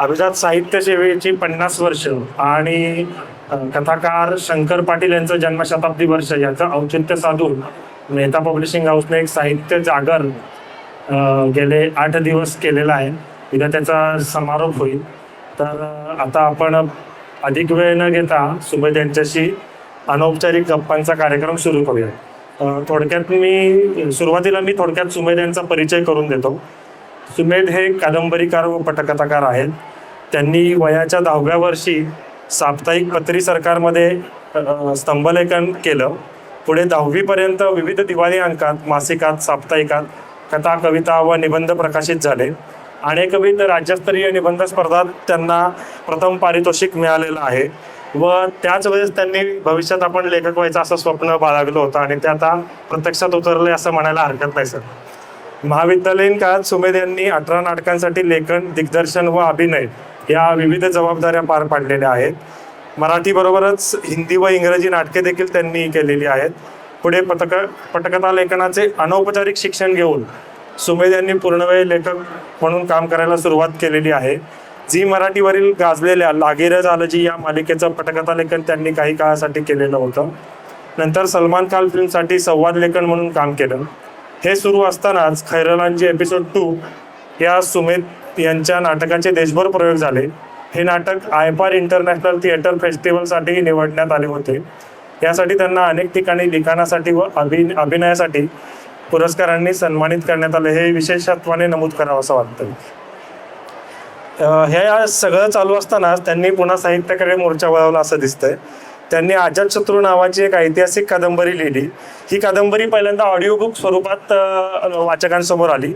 अभिजात साहित्य सेवेची 50 वर्ष आणि कथाकार शंकर पाटील यांचं जन्मशताब्दी वर्ष याचं औचित्य साधून मेहता पब्लिशिंग हाऊसने एक साहित्य जागर गेले 8 दिवस केलेला आहे. उद्या त्याचा समारोप होईल. तर आता आपण अधिक वेळ न घेता सुमेध यांच्याशी अनौपचारिक गप्पांचा कार्यक्रम सुरू करूया. सुरुवातीला मी थोडक्यात सुमेध यांचा परिचय करून देतो. सुमेध हे कादंबरीकार व पटकथाकार आहेत. त्यांनी वयाच्या 10व्या वर्षी साप्ताहिक पत्री सरकारमध्ये स्तंभलेखन केलं. पुढे 10वीपर्यंत विविध दिवाळी अंकात, मासिकात, साप्ताहिकात कथा, कविता व निबंध प्रकाशित झाले. अनेकविध राज्यस्तरीय निबंध स्पर्धात त्यांना प्रथम पारितोषिक मिळालेलं आहे व त्याच वेळेस त्यांनी भविष्यात आपण लेखक व्हायचं असं स्वप्न बाळगलं होतं आणि ते आता प्रत्यक्षात उतरले असं म्हणायला हरकत नाही सर. महाविद्यालयीन काळात सुमेध यांनी 18 नाटकांसाठी लेखन, दिग्दर्शन व अभिनय या विविध जबाबदाऱ्या पार पाडलेल्या आहेत. मराठीबरोबरच हिंदी व इंग्रजी नाटके देखील त्यांनी केलेली आहेत. पुढे पटकथा लेखनाचे अनौपचारिक शिक्षण घेऊन सुमेध यांनी पूर्णवेळ लेखक म्हणून काम करायला सुरुवात केलेली आहे. झी मराठीवरील गाजलेल्या लागेर झालंजी या मालिकेचं पटकथा लेखन त्यांनी काही काळासाठी केलेलं होतं. नंतर सलमान खान फिल्मसाठी संवाद लेखन म्हणून काम केलं. हे सुरू असतानाच खैरलांची एपिसोड 2 या सुमेध यांच्या नाटकाचे देशभर प्रयोग झाले. हे नाटक आयफार इंटरनॅशनल थिएटर फेस्टिवलसाठी निवडण्यात आले होते. यासाठी त्यांना अनेक ठिकाणी लिखाणासाठी व अभिनयासाठी पुरस्कारांनी सन्मानित करण्यात आले. हे विशेषत्वाने नमूद करावं असं वाटतं. हे सगळं चालू असतानाच त्यांनी पुन्हा साहित्याकडे मोर्चा वळवला असं दिसतंय. त्यांनी अजातशत्रू नावाची एक ऐतिहासिक कादंबरी लिहिली. ही कादंबरी पहिल्यांदा ऑडिओ बुक स्वरूपात वाचकांसमोर आली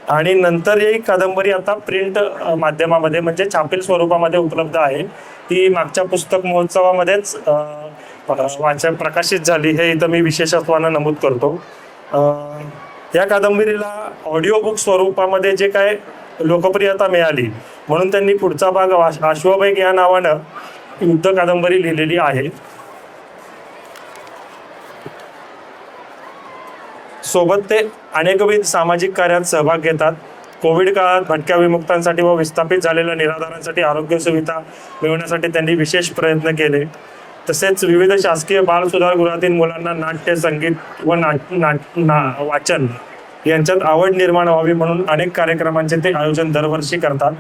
आणि नंतर ही कादंबरी आता प्रिंट माध्यमामध्ये म्हणजे छापील स्वरूपामध्ये उपलब्ध आहे. ती मागच्या पुस्तक महोत्सवामध्येच प्रकाशित झाली. हे इथं मी विशेषत्वानं नमूद करतो. या कादंबरीला ऑडिओ बुक स्वरूपामध्ये जे काय लोकप्रियता मिळाली म्हणून त्यांनी पुढचा भाग अश्वमेघ या नावानं युद्ध कादंबरी लिहिलेली आहे. सोबत ते अनेकविध सामाजिक कार्यात सहभाग घेतात. कोविड काळात भटक्या विमुक्तांसाठी व विस्थापित झालेल्या निराधारांसाठी आरोग्य सुविधा मिळवण्यासाठी त्यांनी विशेष प्रयत्न केले. तसेच विविध शासकीय बाल सुधारगृहातील मुलांना नाट्य, संगीत व वाचन यांच्यात आवड निर्माण व्हावी म्हणून अनेक कार्यक्रमांचे ते आयोजन दरवर्षी करतात.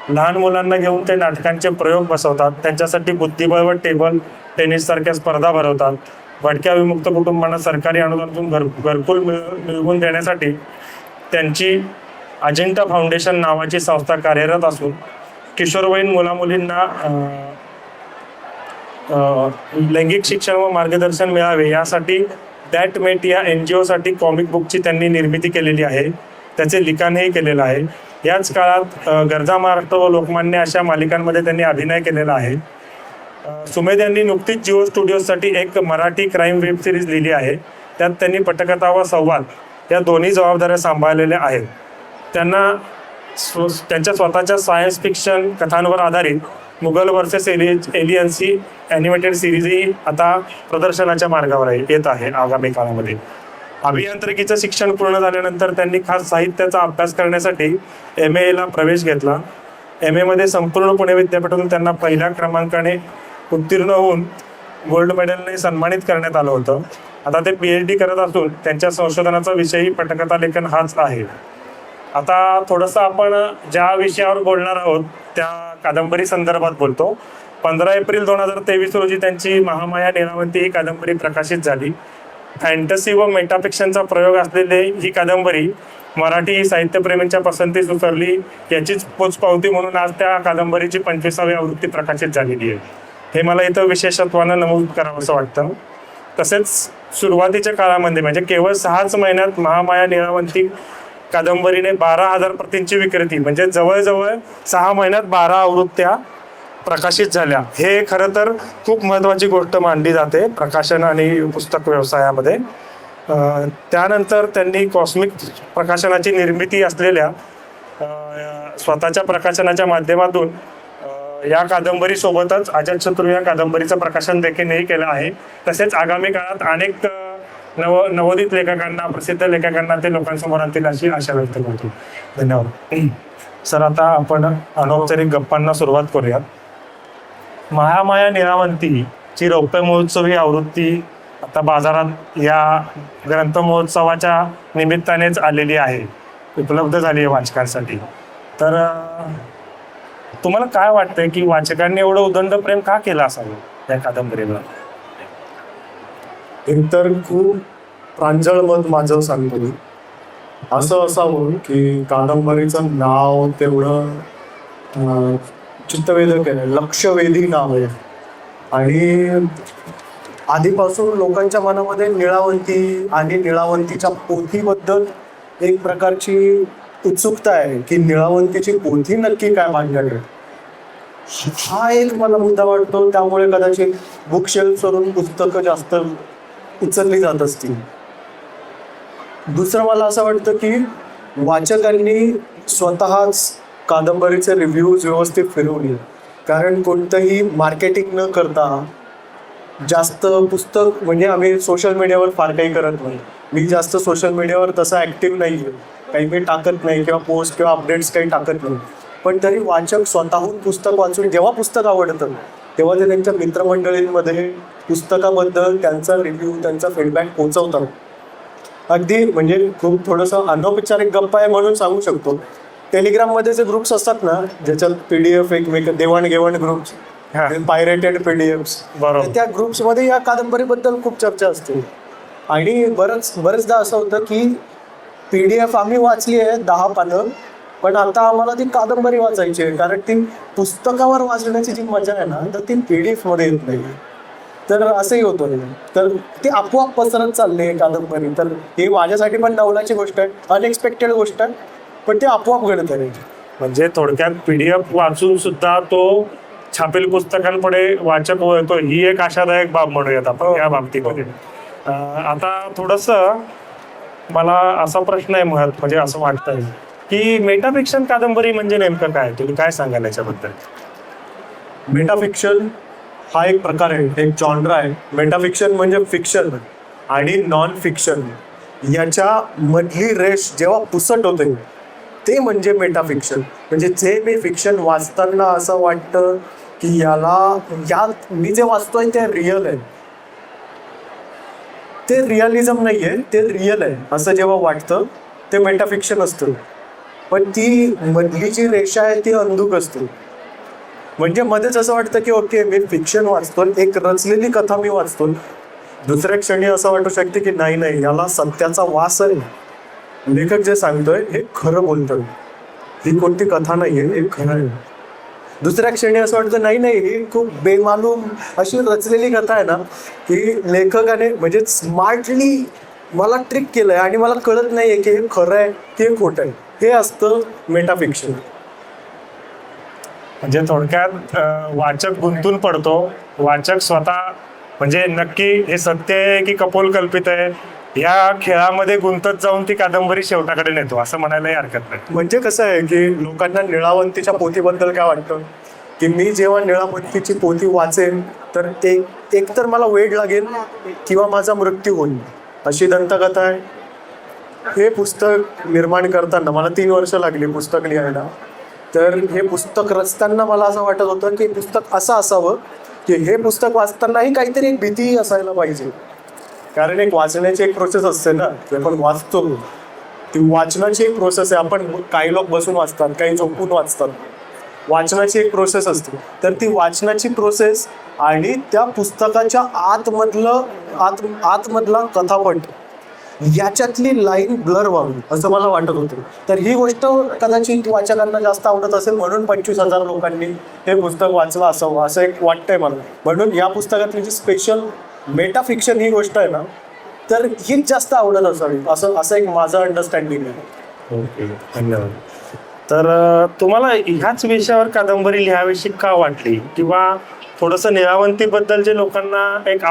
लहान मुलांना घेऊन ते नाटकांचे प्रयोग बसवतात. त्यांच्यासाठी बुद्धिबळ व टेबल टेनिस सारख्या स्पर्धा भरवतात. भटक्या विमुक्त कुटुंबांना सरकारी अनुदानातून घरकुल मिळवून देण्यासाठी त्यांची अजिंठा फाउंडेशन नावाची संस्था कार्यरत असून किशोरवयीन मुलामुलींना लैंगिक शिक्षण व मार्गदर्शन मिळावे यासाठी दॅट मेट या NGO साठी कॉमिक बुकची त्यांनी निर्मिती केलेली आहे. त्याचे लिखाणही केलेलं आहे. याच काळात गरजा महाराष्ट्र व लोकमान्य अशा मालिकांमध्ये त्यांनी अभिनय केलेला आहे. सुमेध यांनी नुकतीच जिओ स्टुडिओसाठी एक मराठी क्राईम वेब सिरीज लिहिली आहे. त्यात त्यांनी पटकथा व संवाद या दोन्ही जबाबदाऱ्या सांभाळलेल्या आहेत. त्यांना त्यांच्या स्वतःच्या सायन्स फिक्शन कथांवर आधारित मुघल वर्सेस एलियन्स ही ॲनिमेटेड सिरीजही आता प्रदर्शनाच्या मार्गावर येत आहे आगामी काळामध्ये. अभियांत्रिकीचं शिक्षण पूर्ण झाल्यानंतर त्यांनी खास साहित्याचा अभ्यास करण्यासाठी MA ला प्रवेश घेतला. MA मध्ये संपूर्ण पुणे विद्यापीठातून त्यांना पहिल्या क्रमांकाने उत्तीर्ण होऊन गोल्ड मेडलने सन्मानित करण्यात आलं होतं. आता ते PhD करत असून त्यांच्या संशोधनाचा विषयही पटकथा लेखन हाच आहे. आता थोडंसं आपण ज्या विषयावर बोलणार आहोत त्या कादंबरी संदर्भात बोलतो. 15 एप्रिल 2023 रोजी त्यांची महामाया लीलावती ही कादंबरी प्रकाशित झाली. फॅन्टसी व मेटाफिक्शनचा प्रयोग असलेली ही कादंबरी मराठी साहित्यप्रेमींच्या पसंतीस उतरली. याचीच पोचपावती म्हणून आज त्या कादंबरीची 25वी आवृत्ती प्रकाशित झालेली आहे. हे मला इथं विशेषत्वानं नमूद करावं असं वाटतं. तसेच सुरुवातीच्या काळामध्ये म्हणजे केवळ 6च महिन्यात महामाया लीलावती कादंबरीने 12,000 प्रतींची विक्रेती म्हणजे जवळजवळ 6 महिन्यात 12 आवृत्त्या प्रकाशित झाल्या. हे खरं तर खूप महत्त्वाची गोष्ट मानली जाते प्रकाशन आणि पुस्तक व्यवसायामध्ये. त्यानंतर त्यांनी कॉस्मिक प्रकाशनाची निर्मिती असलेल्या स्वतःच्या प्रकाशनाच्या माध्यमातून या कादंबरीसोबतच अजातशत्रू या कादंबरीचं प्रकाशन देखील केलं आहे. तसेच आगामी काळात अनेक नवोदित लेखकांना, प्रसिद्ध लेखकांना ते लोकांसमोर आणतील अशी आशा व्यक्त करतो. धन्यवाद. सर, आता आपण अनौपचारिक गप्पांना सुरुवात करूयात. महामाया निळावंतीची रौप्य महोत्सवी आवृत्ती आता बाजारात या ग्रंथ महोत्सवाच्या निमित्तानेच आलेली आहे, उपलब्ध झाली आहे वाचकांसाठी. तर तुम्हाला काय वाटतंय की वाचकांनी एवढं उदंड प्रेम का केलं असावं या कादंबरीला? एकतर खूप प्रांजळ मत माझं सांगतो मी. असं असावं की कादंबरीचं नाव तेवढं चित्तवेधक आहे, लक्षवेधी नाव आहे. आणि आधीपासून लोकांच्या मनामध्ये निळावंती आणि निळावंतीच्या पोथीबद्दल एक प्रकारची उत्सुकता आहे की निळावंतीची पोथी नक्की काय मांडणार आहे. हा एक मला मुद्दा वाटतो. त्यामुळे कदाचित बुकशेल्फवरून पुस्तकं जास्त उचलली जात असतील. दुसरं मला असं वाटतं की वाचकांनी स्वतःच कादंबरीचे रिव्ह्यूज व्यवस्थित फिरवले. कारण कोणतंही मार्केटिंग न करता जास्त पुस्तक, म्हणजे आम्ही सोशल मीडियावर फार काही करत नाही. मी जास्त सोशल मीडियावर तसा ॲक्टिव्ह नाही आहे, काही मी टाकत नाही किंवा पोस्ट किंवा अपडेट्स काही टाकत नाही. पण तरी वाचक स्वतःहून पुस्तक वाचून जेव्हा पुस्तक आवडतं तेव्हा ते त्यांच्या मित्रमंडळींमध्ये पुस्तकाबद्दल त्यांचा रिव्ह्यू, त्यांचा फीडबॅक पोहोचवतात. अगदी म्हणजे खूप थोडंसं अनौपचारिक गप्पा आहे म्हणून सांगू शकतो. टेलिग्राममध्ये जे ग्रुप्स असतात ना, ज्याच्यात PDF एकमेक देवाणघेवाण ग्रुप्स, पायरेटेड PDFs, बरोबर, त्या ग्रुप्समध्ये या कादंबरीबद्दल खूप चर्चा असते. आणि बरेचदा असं होतं की PDF आम्ही वाचली आहे 10 पानं, पण आता आम्हाला ती कादंबरी वाचायची आहे. कारण ती पुस्तकावर वाचण्याची जी मजा आहे ना, तर ती PDF मध्ये येत नाही. तर असंही होतं. तर ती आपोआप पसरत चालली आहे कादंबरी. तर ही माझ्यासाठी पण नवलाची गोष्ट आहे, अनएक्सपेक्टेड गोष्ट आहे, पण ते आपोआप घडत आहे. म्हणजे थोडक्यात PDF वाचून सुद्धा तो छापील पुस्तकांपुढे वाचक वळतो, ही एक आशादायक बाब म्हणूयात आपण या बाबतीमध्ये. आता थोडंसं मला असा प्रश्न आहे मुळात, म्हणजे असं वाटतंय की मेटाफिक्शन कादंबरी म्हणजे नेमकं काय? तुम्ही काय सांगाल याच्याबद्दल? मेटाफिक्शन हा एक प्रकार आहे, एक जॉनर आहे. मेटाफिक्शन म्हणजे फिक्शन आणि नॉन फिक्शन याच्या मधली रेष जेव्हा पुसट होते ते म्हणजे मेटाफिक्शन. म्हणजे जे मी फिक्शन वाचताना असं वाटतं की यात मी जे वाचतोय ते रिअल आहे, ते रिअलिझम नाही आहे, ते रिअल आहे असं जेव्हा वाटतं ते मेटाफिक्शन असतं. पण ती मधली जी रेषा आहे ती अंधुक असते. म्हणजे मध्येच असं वाटतं की ओके, मी फिक्शन वाचतो, एक रचलेली कथा मी वाचतो. दुसऱ्या क्षणी असं वाटू शकते की नाही, याला सत्याचा वास आहे, लेखक जे सांगतोय हे खरं बोलतोय, ही कोणती कथा नाही आहे, हे खरं आहे. दुसऱ्या क्षणी असं वाटतं नाही, ही खूप बेमालूम अशी रचलेली कथा आहे ना, की लेखकाने म्हणजे स्मार्टली मला ट्रिक केलंय आणि मला कळत नाहीये की हे खरं आहे की हे खोटं आहे. हे असतं मेटाफिक्शन. म्हणजे थोडक्यात वाचक गुंतून पडतो, वाचक स्वतः म्हणजे नक्की हे सत्य आहे की कपोल कल्पित आहे या खेळामध्ये गुंतत जाऊन ती कादंबरी शेवटाकडे नेतो, असं म्हणायलाही हरकत नाही. म्हणजे कसं आहे की लोकांना निळावंतीच्या पोथीबद्दल काय वाटतं की मी जेव्हा निळावंतीची पोथी वाचेन तर एक तर मला वेळ लागेल किंवा माझा मृत्यू होईल, अशी दंतकथा आहे. हे पुस्तक निर्माण करताना मला 3 वर्ष लागली पुस्तक लिहायला. तर हे पुस्तक रचताना मला असं वाटत होतं की पुस्तक असं असावं की हे पुस्तक वाचतानाही काहीतरी एक भीती असायला पाहिजे. कारण एक वाचण्याची एक प्रोसेस असते ना, की आपण वाचतो, ती वाचनाची एक प्रोसेस आहे. आपण काही लोक बसून वाचतात, काही झोपून वाचतात. वाचनाची एक प्रोसेस असते. तर ती वाचनाची प्रोसेस आणि त्या पुस्तकाच्या आतमधला कथापट याच्यातली लाईन ब्लर व्हावी असं मला वाटत होतं. तर ही गोष्ट कदाचित वाचकांना जास्त आवडत असेल म्हणून 25,000 लोकांनी हे पुस्तक वाचलं असावं असं एक वाटतंय मला. म्हणून या पुस्तकातली जी स्पेशल मेटाफिक्शन ही गोष्ट आहे ना, तर हीच जास्त आवडत असावी असं एक माझं अंडरस्टँडिंग आहे. ओके, धन्यवाद. तर तुम्हाला ह्याच विषयावर कादंबरी लिहावीशी का वाटली, किंवा थोडंसं निळावंतीबद्दल जे लोकांना एक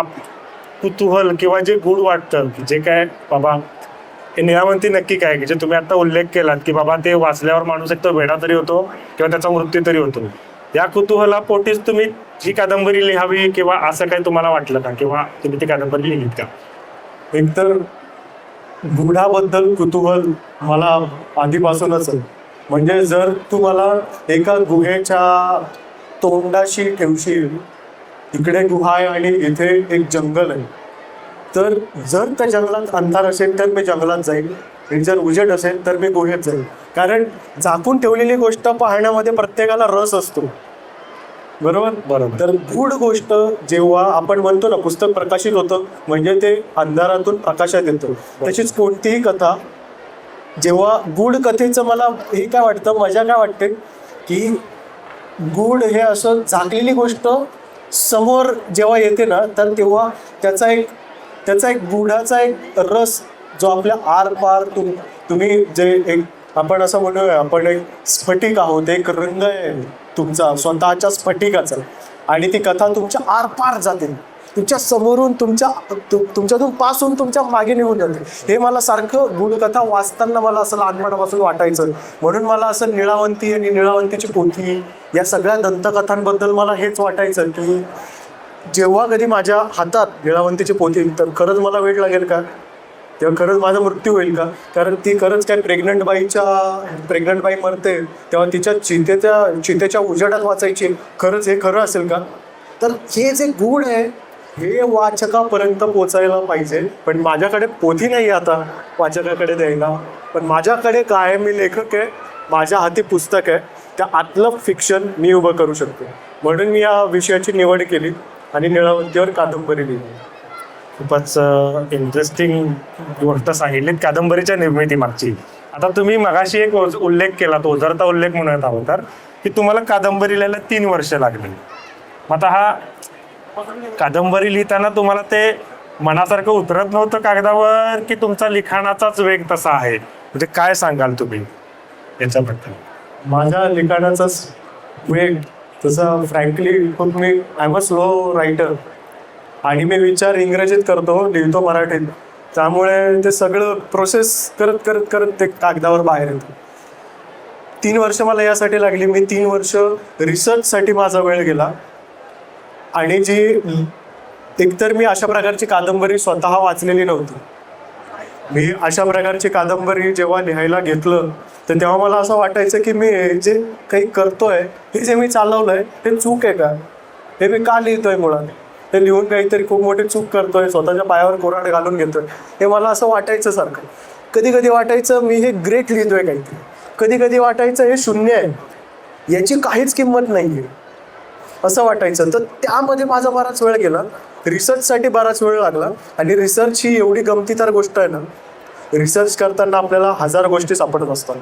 कुतूहल किंवा जे गूढ वाटतं, जे काय बाबा हे निळावंती नक्की काय, की जे तुम्ही आता उल्लेख केलात की बाबा ते वाचल्यावर माणूस एक तर वेडा तरी होतो किंवा त्याचा मृत्यू तरी होतो, या कुतूहलापोटीच तुम्ही जी कादंबरी लिहावी किंवा असं काही तुम्हाला वाटलं का, किंवा तुम्ही ती कादंबरी लिहिलीत का? एकतर गुढाबद्दल कुतूहल मला आधीपासूनच आहे. म्हणजे जर तू मला एका गुहेच्या तोंडाशी ठेवशील, इकडे गुहा आहे आणि इथे एक जंगल आहे, तर जर त्या जंगलात अंधार असेल तर मी जंगलात जाईल, आणि जर उजेड असेल तर मी गुहेत जाईल. कारण झाकून ठेवलेली गोष्ट पाहण्यामध्ये प्रत्येकाला रस असतो, बरोबर. तर गूढ गोष्ट जेव्हा आपण म्हणतो ना पुस्तक प्रकाशित होतं म्हणजे ते अंधारातून प्रकाशात येतं, तशीच कोणतीही कथा जेव्हा गूढ कथेचं मला हे काय वाटतं, मजा काय वाटते की गूढ हे असं झाकलेली गोष्ट समोर जेव्हा येते ना, तर तेव्हा त्याचा एक गुढाचा एक रस जो आपल्या आरपार तुम्ही जे एक आपण असं म्हणूया, आपण एक स्फटिक आहोत, एक रंग आहे तुमचा स्वतःच्या स्फटिकाचा, आणि ती कथा तुमच्या आरपार जाते, तुमच्या समोरून तुमच्यातून पासून तुमच्या मागे निघून जाते. हे मला सारखं गूढकथा वाचताना मला असं लहानपणापासून वाटायचं. म्हणून मला असं निळावंती आणि निळावंतीची पोथी या सगळ्या दंतकथांबद्दल मला हेच वाटायचं की जेव्हा कधी माझ्या हातात निळावंतीची पोथी तर खरंच मला वेळ लागेल का, तेव्हा खरंच माझा मृत्यू होईल का, कारण ती खरंच काय प्रेग्नंट बाई मरते तेव्हा तिच्या चितेच्या उजेडात वाचायची, खरंच हे खरं असेल का. तर हे जे गूढ आहे हे वाचकापर्यंत पोचायला पाहिजे. पण माझ्याकडे पोथी नाही आता वाचकाकडे द्यायला, पण माझ्याकडे काय, मी लेखक आहे, माझ्या हाती पुस्तक आहे, त्या आतलं फिक्शन मी उभं करू शकतो. म्हणून मी या विषयाची निवड केली आणि निळावंतीवर कादंबरी लिहिली. खूपच इंटरेस्टिंग गोष्ट सांगितलीत कादंबरीच्या निर्मितीमागची. आता तुम्ही मगाशी एक उल्लेख केला, तो ओझरता उल्लेख म्हणत आहोत तर, की तुम्हाला कादंबरी लिहायला 3 वर्ष लागली. मग आता हा कादंबरी लिहिताना तुम्हाला ते मनासारखं उतरत नव्हतं कागदावर, की तुमचा लिखाणाचाच वेग तसा आहे, म्हणजे काय सांगाल तुम्ही याच्याबद्दल? माझ्या लिखाणाचाच वेग तसा frankly me I am a slow writer आणि मी विचार इंग्रजीत करतो, लिहितो मराठीत, त्यामुळे ते सगळं प्रोसेस करत ते कागदावर बाहेर येतं. 3 वर्ष मला यासाठी लागली. मी 3 वर्ष रिसर्चसाठी माझा वेळ गेला. आणि एकतर मी अशा प्रकारची कादंबरी स्वतः वाचलेली नव्हती. मी अशा प्रकारची कादंबरी जेव्हा लिहायला घेतलं तर तेव्हा मला असं वाटायचं की मी हे जे काही करतोय, हे जे मी चालवलंय हे चूक आहे का, हे मी का लिहितोय, मुळात हे लिहून काहीतरी खूप मोठी चूक करतोय, स्वतःच्या पायावर कोराड घालून घेतोय, हे मला असं वाटायचं सारखं. कधी कधी वाटायचं मी हे ग्रेट लिहितोय काहीतरी, कधी कधी वाटायचं हे शून्य आहे, याची काहीच किंमत नाही आहे, असं वाटायचं. तर त्यामध्ये माझा बराच वेळ गेला, रिसर्चसाठी बराच वेळ लागला. आणि रिसर्च ही एवढी गमतीदार गोष्ट आहे ना, रिसर्च करताना आपल्याला 1000 गोष्टी सापडत असतात.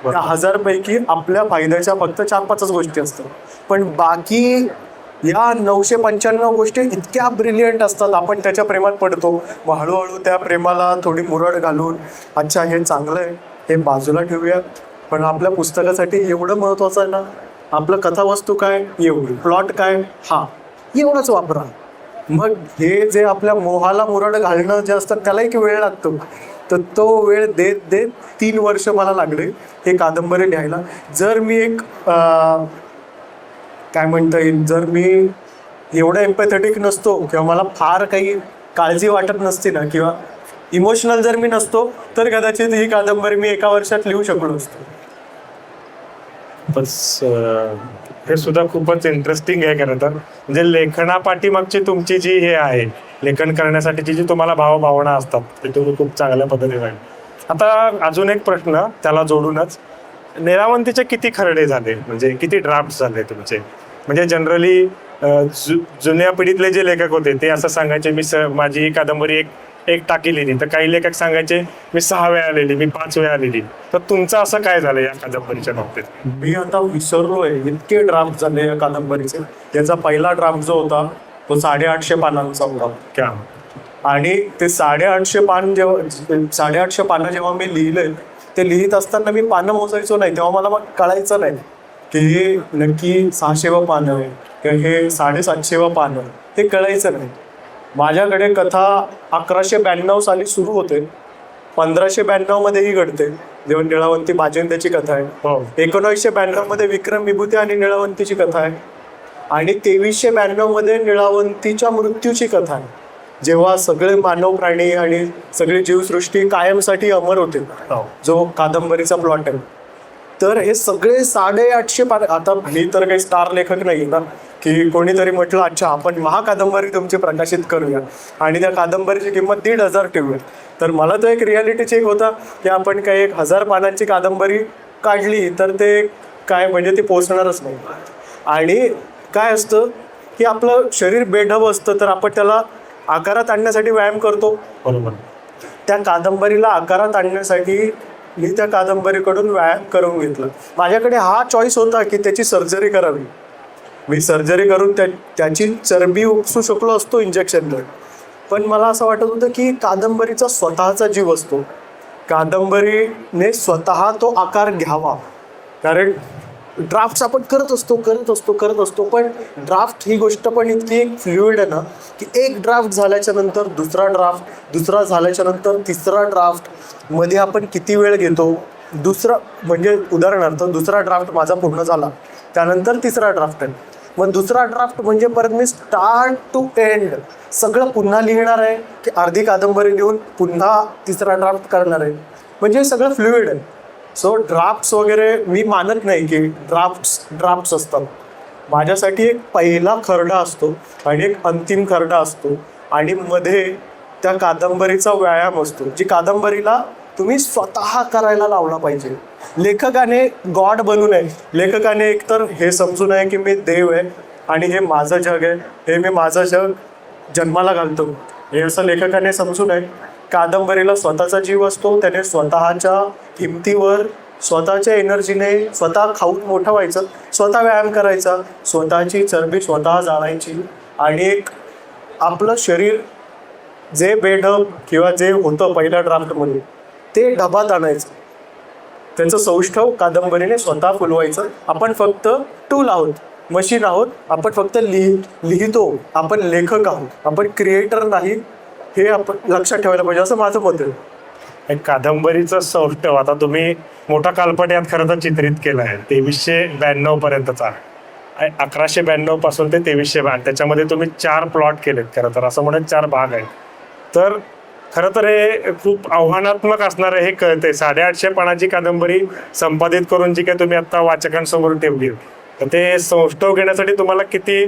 त्या 1000 पैकी आपल्या फायद्याच्या फक्त 4-5 गोष्टी असतात, पण बाकी या 995 गोष्टी इतक्या ब्रिलियंट असतात, आपण त्याच्या प्रेमात पडतो. मग हळूहळू त्या प्रेमाला थोडी मुरड घालून, अच्छा हे चांगलं आहे, हे बाजूला ठेवूया, पण आपल्या पुस्तकासाठी एवढं महत्त्वाचं आहे ना, आपलं कथावस्तू काय एवढी, प्लॉट काय हा एवढंच वापरा. मग हे जे आपल्या मोहाला मुरड घालणं जे असतं त्याला एक वेळ लागतो. तर तो वेळ देत देत 3 वर्ष मला लागले हे कादंबरी लिहायला. जर मी एक काय म्हणता येईल, जर मी एवढं एम्पॅथेटिक नसतो किंवा मला फार काही काळजी वाटत नसते ना, किंवा इमोशनल जर मी नसतो, तर कदाचित ही कादंबरी मी 1 वर्षात लिहू शकलो असतो. बस हे सुद्धा खूपच इंटरेस्टिंग आहे खरं तर. म्हणजे लेखनापाठीमागची तुमची जी हे आहे, लेखन करण्यासाठीची जी तुम्हाला भावभावना असतात ते तुम्ही खूप चांगल्या पद्धतीने आहे. आता अजून एक प्रश्न त्याला जोडूनच, निळावंतीचे किती खरडे झाले, म्हणजे किती ड्राफ्ट झाले तुमचे? म्हणजे जनरली जुन्या पिढीतले जे लेखक होते ते असं सांगायचे, मी माझी ही कादंबरी एक टाकी लिहिली, तर काही लेखक सांगायचे मी 6 वेळा लिहिली, मी 5 वेळा लिहिली. तर तुमचं असं काय झालं या कादंबरीच्या बाबतीत? मी आता विसरलोय, इतके ड्राफ्ट झाले या कादंबरीचे. त्याचा पहिला ड्राफ्ट जो होता तो 850 पानांचा होता. क्या? आणि ते 850 पानं जेव्हा मी लिहिलंय, ते लिहित असताना मी पानं मोजायचो नाही, तेव्हा मला मग कळायचं नाही की हे नक्की 600 पानं आहे किंवा हे 750 पानं, हे कळायचं नाही. माझ्याकडे कथा 1192 साली सुरू होते, 1592 मध्ये ही घडते, जेव्हा निळावंती भाजेंद्याची कथा आहे. 1992 मध्ये विक्रम विभूती आणि निळावंतीची कथा आहे, आणि 2392 मध्ये निळावंतीच्या मृत्यूची कथा आहे, जेव्हा सगळे मानव प्राणी आणि सगळी जीवसृष्टी कायमसाठी अमर होते, जो कादंबरीचा प्लॉट आहे. तर हे सगळे 850 पान. आता मी तर काही स्टार लेखक नाही ना की कोणीतरी म्हटलं अच्छा आपण महाकादंबरी तुमची प्रकाशित करूया आणि त्या कादंबरीची किंमत 1,500 ठेवूया. तर मला तो एक रियालिटी चेक होता की आपण काही 1,000 पानांची कादंबरी काढली तर ते काय म्हणजे ती पोचणारच नाही. आणि काय असतं की आपलं शरीर बेढब असतं तर आपण त्याला आकारात आणण्यासाठी व्यायाम करतो. बरोबर. त्या कादंबरीला आकारात आणण्यासाठी मी त्या कादंबरीकडून व्यायाम करून घेतला. माझ्याकडे हा चॉईस होता की त्याची सर्जरी करावी. मी सर्जरी करून त्याची चरबी उपसू शकलो असतो इंजेक्शनने. पण मला असं वाटत होतं की कादंबरीचा स्वतःचा जीव असतो. कादंबरीने स्वतः तो आकार घ्यावा. कारण ड्राफ्ट्स आपण करत असतो पण ड्राफ्ट ही गोष्ट पण इतकी फ्लुइड आहे ना की एक ड्राफ्ट झाल्याच्या नंतर दुसरा झाल्याच्या नंतर तिसरा ड्राफ्ट मध्ये आपण किती वेळ घेतो. म्हणजे उदाहरणार्थ दुसरा ड्राफ्ट माझा पूर्ण झाला त्यानंतर तिसरा ड्राफ्ट आहे. मग दुसरा ड्राफ्ट म्हणजे परत मी स्टार्ट टू एंड सगळं पुन्हा लिहिणार आहे की अर्धी कादंबरी लिहून पुन्हा तिसरा ड्राफ्ट करणार आहे. म्हणजे सगळं फ्लुइड आहे. सो ड्राफ्ट्स वगैरे मी मानत नाही की ड्राफ्ट्स असतात. माझ्यासाठी एक पहिला खरडा असतो आणि एक अंतिम खरडा असतो आणि मध्ये त्या कादंबरीचा व्यायाम असतो जी कादंबरीला तुम्ही स्वतः करायला लावला पाहिजे. लेखकाने गॉड बनू नये. लेखकाने एकतर हे समजू नये की मी देव आहे आणि हे माझं जग आहे, हे मी माझं जग जन्माला घालतो, हे असं लेखकाने समजू नये. कादंबरीला स्वतःचा जीव असतो. त्याने स्वतःच्या हिमतीवर स्वतःच्या एनर्जीने स्वतः खाऊन मोठं व्हायचं, स्वतः व्यायाम करायचा, स्वतःची चरबी स्वतः जाळायची आणि एक आपलं शरीर जे बेढब किंवा जे होतं पहिल्या ड्राफ्टमध्ये ते डबात आणायचं. त्याचं सौष्ठव कादंबरीने स्वतः फुलवायचं. आपण फक्त टूल आहोत, मशीन आहोत. आपण फक्त लिहितो. आपण लेखक आहोत, आपण क्रिएटर नाही. हे आपण लक्षात ठेवायला पाहिजे असं माझं मत आहे. एक कादंबरीचं सौष्ठव आता तुम्ही मोठा कालपट यात खरं तर चित्रित केलं आहे 2392 पर्यंतचा. 1192 पासून ते 2392 त्याच्यामध्ये तुम्ही 4 प्लॉट केलेत. खरं तर असं म्हणत 4 भाग आहेत. तर खरं तर हे खूप आव्हानात्मक असणार आहे हे कळते. 850 पानाची कादंबरी संपादित करून जी काही तुम्ही आता वाचकांसमोर ठेवली तर ते सौष्ठव घेण्यासाठी तुम्हाला किती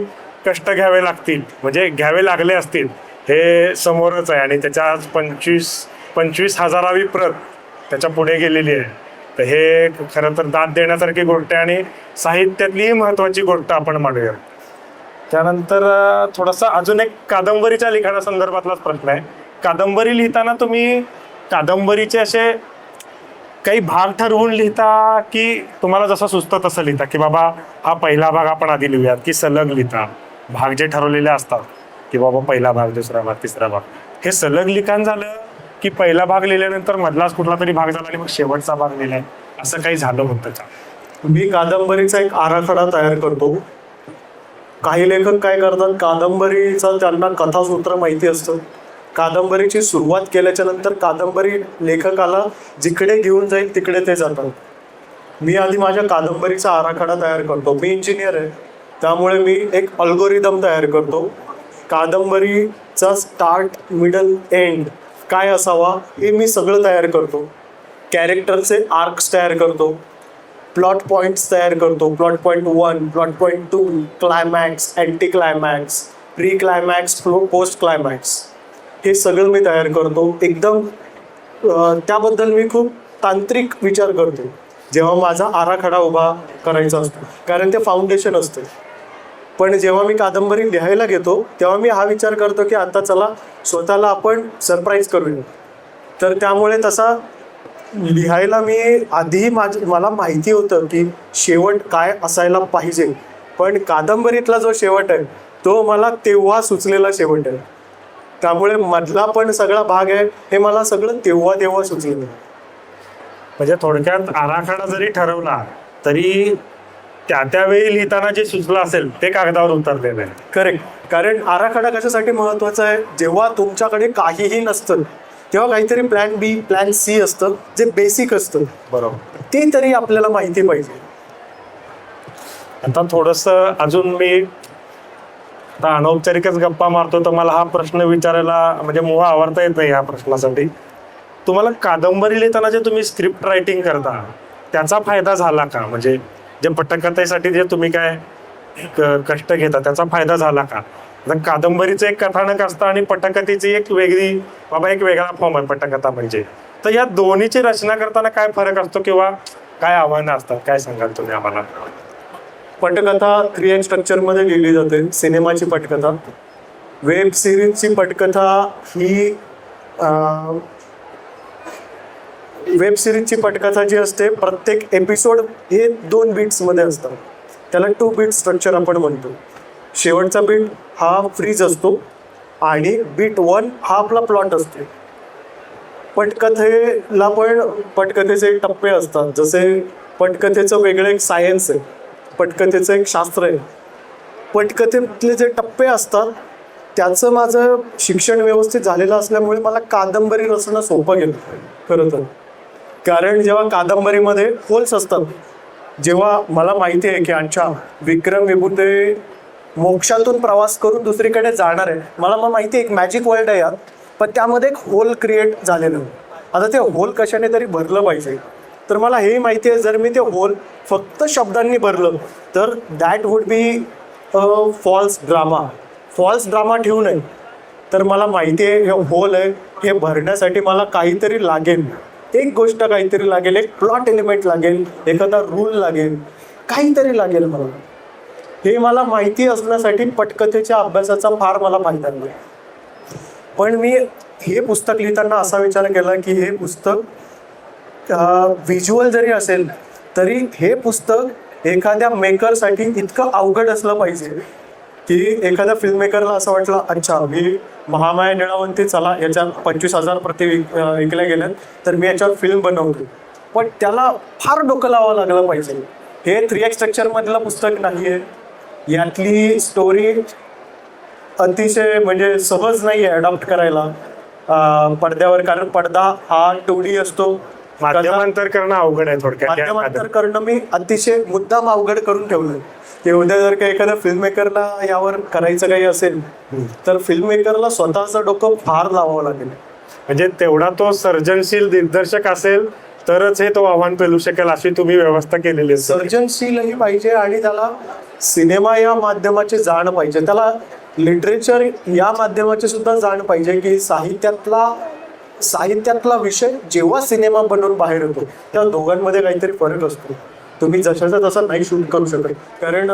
कष्ट घ्यावे लागतील म्हणजे घ्यावे लागले असतील हे समोरच आहे. आणि त्याच्या आज 25,000वी प्रत त्याच्या पुढे गेलेली आहे. तर हे खरं तर दाद देण्यासारखी गोष्ट आहे आणि साहित्यातलीही महत्त्वाची गोष्ट आपण मांडूया. त्यानंतर थोडासा अजून एक कादंबरीच्या लिखाणासंदर्भातलाच प्रश्न आहे. कादंबरी लिहिताना तुम्ही कादंबरीचे असे काही भाग ठरवून लिहिता की तुम्हाला जसं सुचतं तसं लिहिता की बाबा हा पहिला भाग आपण आधी लिहूयात की सलग लिहिता भाग जे ठरवलेले असतात की बाबा पहिला भाग, दुसरा भाग, तिसरा भाग, हे सलग लिखाण झालं की पहिला भाग लिहिल्यानंतर मधलाच कुठला तरी भाग झाला आणि मग शेवटचा भाग लिहिलाय असं काही झालं होतं का? मी कादंबरीचा एक आराखडा तयार करतो. काही लेखक काय करतात, कादंबरीचं त्यांना कथासूत्र माहिती असतं. कादंबरीची सुरुवात केल्याच्या नंतर कादंबरी लेखकाला जिकडे घेऊन जाईल तिकडे ते जातात. मी आधी माझ्या कादंबरीचा आराखडा तयार करतो. मी इंजिनियर आहे त्यामुळे मी एक अल्गोरिदम तयार करतो. कादंबरीचा स्टार्ट, मिडल, एंड काय असावा हे मी सगळं तयार करतो. कॅरेक्टरचे आर्क्स तयार करतो, प्लॉट पॉईंट्स तयार करतो. Plot point 1, plot point 2, climax, anti climax, pre climax, post climax, हे सगळं मी तयार करतो. एकदम त्याबद्दल मी खूप तांत्रिक विचार करतो जेव्हा माझा आराखडा उभा करायचा असतो, कारण ते फाउंडेशन असतं. पण जेव्हा मी कादंबरी लिहायला घेतो तेव्हा मी हा विचार करतो की आता चला स्वतःला आपण सरप्राईज करूया. तर त्यामुळे तसा लिहायला मी आधी मला माहिती होतं की शेवट काय असायला पाहिजे, पण कादंबरीतला जो शेवट आहे तो मला तेव्हा सुचलेला शेवट आहे. त्यामुळे मधला पण सगळा भाग आहे हे मला सगळं तेव्हा सुचलेलं. म्हणजे थोडक्यात आराखडा जरी ठरवला तरी त्यावेळी लिहिताना जे सुचलं असेल ते कागदावर उतरलेलं आहे. करेक्ट. कारण आराखडा कशासाठी महत्वाचा आहे, जेव्हा तुमच्याकडे काहीही नसतं तेव्हा काहीतरी प्लॅन बी, प्लॅन सी असतं जे बेसिक असतं. बरोबर. ते तरी आपल्याला माहिती पाहिजे. आता थोडंसं अजून मी आता अनौपचारिकच गप्पा मारतो तर मला हा प्रश्न विचारायला म्हणजे मुळा आवडता येत नाही या प्रश्नासाठी. तुम्हाला कादंबरी लिहिताना जे तुम्ही स्क्रिप्ट रायटिंग करता त्याचा फायदा झाला का? म्हणजे जे पटकथेसाठी जे तुम्ही काय कष्ट घेता त्याचा फायदा झाला का? आता कादंबरीचं एक कथानक असतं आणि पटकथेची एक वेगळी बाबा एक वेगळा फॉर्म आहे पटकथा म्हणजे. तर या दोन्हीची रचना करताना काय फरक असतो किंवा काय आव्हानं असतात, काय सांगाल तुम्ही आम्हाला? पटकथा 3 स्ट्रक्चरमध्ये लिहिली जाते. सिनेमाची पटकथा, वेब सिरीजची पटकथा ही वेब सिरीजची पटकथा जी असते प्रत्येक एपिसोड हे 2 बीट्समध्ये असतात. त्याला 2 बीट स्ट्रक्चर आपण म्हणतो. शेवटचा बीट हा फ्रीज असतो आणि बीट 1 हा आपला प्लॉट असतो. पटकथेला पण पटकथेचे टप्पे असतात. जसे पटकथेचं वेगळं एक सायन्स आहे, पटकथेचं एक शास्त्र आहे. पटकथेतले जे टप्पे असतात त्याचं माझं शिक्षण व्यवस्थित झालेलं असल्यामुळे मला कादंबरी रचणं सोपं गेलं खरं तर. कारण जेव्हा कादंबरीमध्ये होल्स असतात, जेव्हा मला माहिती आहे की अच्छा विक्रम विभूते मोक्षातून प्रवास करून दुसरीकडे जाणार आहे, मला माहिती आहे एक मॅजिक वर्ल्ड आहे यात, पण त्यामध्ये एक होल क्रिएट झालेलं आहे. आता ते होल कशाने तरी भरलं पाहिजे. तर मला हे माहिती आहे जर मी ते होल फक्त शब्दांनी भरलं तर that would be false drama ठेवू नये. तर मला माहिती आहे हे होल आहे, हे भरण्यासाठी मला काहीतरी लागेल, एक गोष्ट काहीतरी लागेल, एक प्लॉट एलिमेंट लागेल, एखादा रूल लागेल, काहीतरी लागेल मला. हे मला माहिती असण्यासाठी पटकथेच्या अभ्यासाचा फार मला फायदा नाही. पण मी हे पुस्तक लिहिताना असा विचार केला की हे पुस्तक व्हिज्युअल जरी असेल तरी हे पुस्तक एखाद्या मेकरसाठी इतकं अवघड असलं पाहिजे की एखाद्या फिल्म मेकरला असं वाटलं अच्छा मी महामाया निळावंती चला याच्या 25,000 प्रति विकल्या गेल्यात तर मी याच्यावर फिल्म बनवतो, पण त्याला फार डोकं लावावं लागलं पाहिजे. हे 3x स्ट्रक्चरमधलं पुस्तक नाही आहे. यातली स्टोरी अतिशय म्हणजे सहज नाही आहे अडॉप्ट करायला पडद्यावर, कारण पडदा हा 2D असतो. माध्यमांतर करणं अवघड आहे थोडक्यात. माध्यमांतर करणं मी अतिशय मुद्दाम अवघड करून ठेवलं की उद्या जर काही एखाद्या फिल्म मेकरला यावर करायचं काही असेल तर फिल्म मेकरला स्वतःचं डोकं फार लावावं लागेल. म्हणजे तेवढा तो सर्जनशील दिग्दर्शक असेल तरच हे तो आव्हान पेलू शकेल अशी तुम्ही व्यवस्था केलेली आहे. सर्जनशीलही पाहिजे आणि त्याला सिनेमा या माध्यमाची जाण पाहिजे, त्याला लिटरेचर या माध्यमाची सुद्धा जाण पाहिजे की साहित्यातला विषय जेव्हा सिनेमा बनवून बाहेर येतो त्या दोघांमध्ये काहीतरी फरक असतो. तुम्ही जशाचा तसा नाही शूट करू शकत. कारण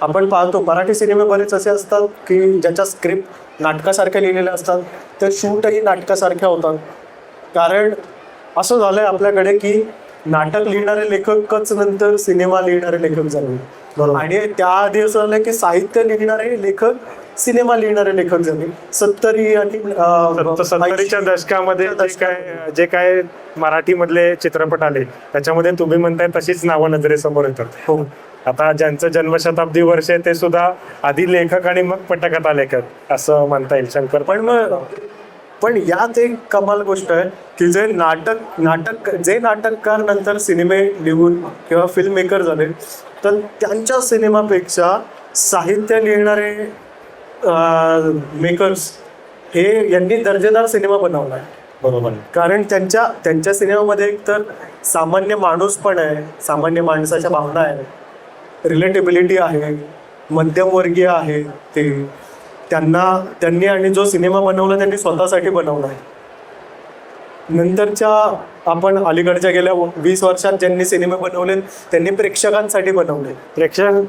आपण पाहतो मराठी सिनेमे बरेच असे असतात की ज्याच्या स्क्रिप्ट नाटकासारख्या लिहिलेल्या असतात, त्या शूटही नाटकासारख्या होतात. कारण असं झालंय आपल्याकडे की नाटक लिहिणारे लेखकच नंतर सिनेमा लिहिणारे लेखक झाले. आणि त्याआधी असं झालं की साहित्य लिहिणारे लेखक सिनेमा लिहिणारे लेखक झाले. 70 आणि 70च्या दशकामध्ये जे काय मराठीमधले चित्रपट आले त्याच्यामध्ये तुम्ही म्हणताय तशीच नावं नजरेसमोर येतात. हो, आता ज्यांचं जन्मशताब्दी वर्ष आहे ते सुद्धा आधी लेखक आणि मग पटकथा लेखक असं म्हणता येईल. शंकर पण यात एक कमाल गोष्ट आहे की जे नाटककार नंतर सिनेमे लिहून किंवा फिल्म मेकर झाले तर त्यांच्या सिनेमापेक्षा साहित्य लिहिणारे मेकर्स यांनी दर्जेदार सिनेमा बनवला आहे. बरोबर. कारण त्यांच्या सिनेमामध्ये एक तर सामान्य माणूस पण आहे, सामान्य माणसाच्या भावना आहे, रिलेटेबिलिटी आहे, मध्यमवर्गीय आहे. त्यांनी आणि जो सिनेमा बनवला त्यांनी स्वतःसाठी बनवला आहे. नंतरच्या आपण अलीकडच्या गेल्या 20 वर्षात ज्यांनी सिनेमे बनवले त्यांनी प्रेक्षकांसाठी बनवले.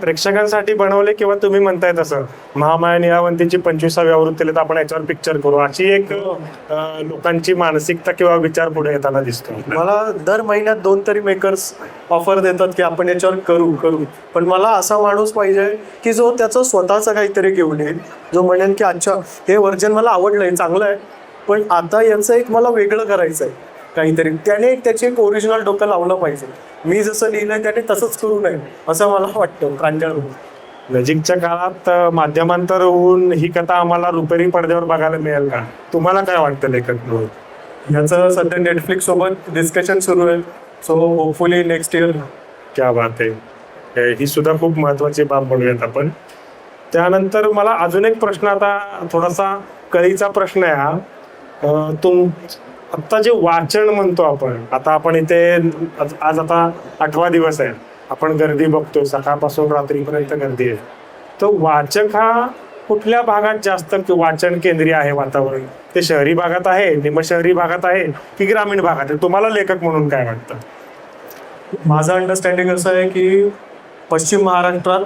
प्रेक्षकांसाठी बनवले किंवा तुम्ही म्हणताय तसं महामाया निळावंतीची 25वी आवृत्तीला तर आपण याच्यावर पिक्चर करू अशी एक लोकांची मानसिकता किंवा विचार पुढे येताना दिसतो. मला दर महिन्यात 2 तरी मेकर्स ऑफर देतात की आपण याच्यावर करू. पण मला असा माणूस पाहिजे की जो त्याचं स्वतःचं काहीतरी घेऊन येईल, जो म्हणेल की अच्छा हे व्हर्जन मला आवडलंय, चांगलं आहे, पण आता यांचं एक मला वेगळं करायचं आहे काहीतरी. त्याने त्याचे एक ओरिजिनल डोकं लावलं पाहिजे. मी जसं लिहिलंय त्याने तसंच करू नये असं मला वाटतं. प्रांजळ नजीकच्या काळात माध्यमांतर होऊन ही कथा आम्हाला रुपेरी पडद्यावर बघायला मिळेल का? तुम्हाला काय वाटतं लेखक म्हणून? याचं सध्या नेटफ्लिक्स सोबत डिस्कशन सुरू आहे. So hopefully next year. क्या बात आहे. ही सुद्धा खूप महत्वाची बाब म्हणूयात आपण. त्यानंतर मला अजून एक प्रश्न, आता थोडासा कळीचा प्रश्न आहे हा. आता जे वाचन म्हणतो आपण, आता आपण इथे आज आता 8वा दिवस आहे, आपण गर्दी बघतोय, सकाळपासून रात्रीपर्यंत गर्दी आहे. तर वाचक हा कुठल्या भागात जास्त वाचन केंद्रीय आहे वातावरण? ते शहरी भागात आहे, निमशहरी भागात आहे की ग्रामीण भागात आहे? तुम्हाला लेखक म्हणून काय वाटतं? माझं अंडरस्टँडिंग असं आहे की पश्चिम महाराष्ट्रात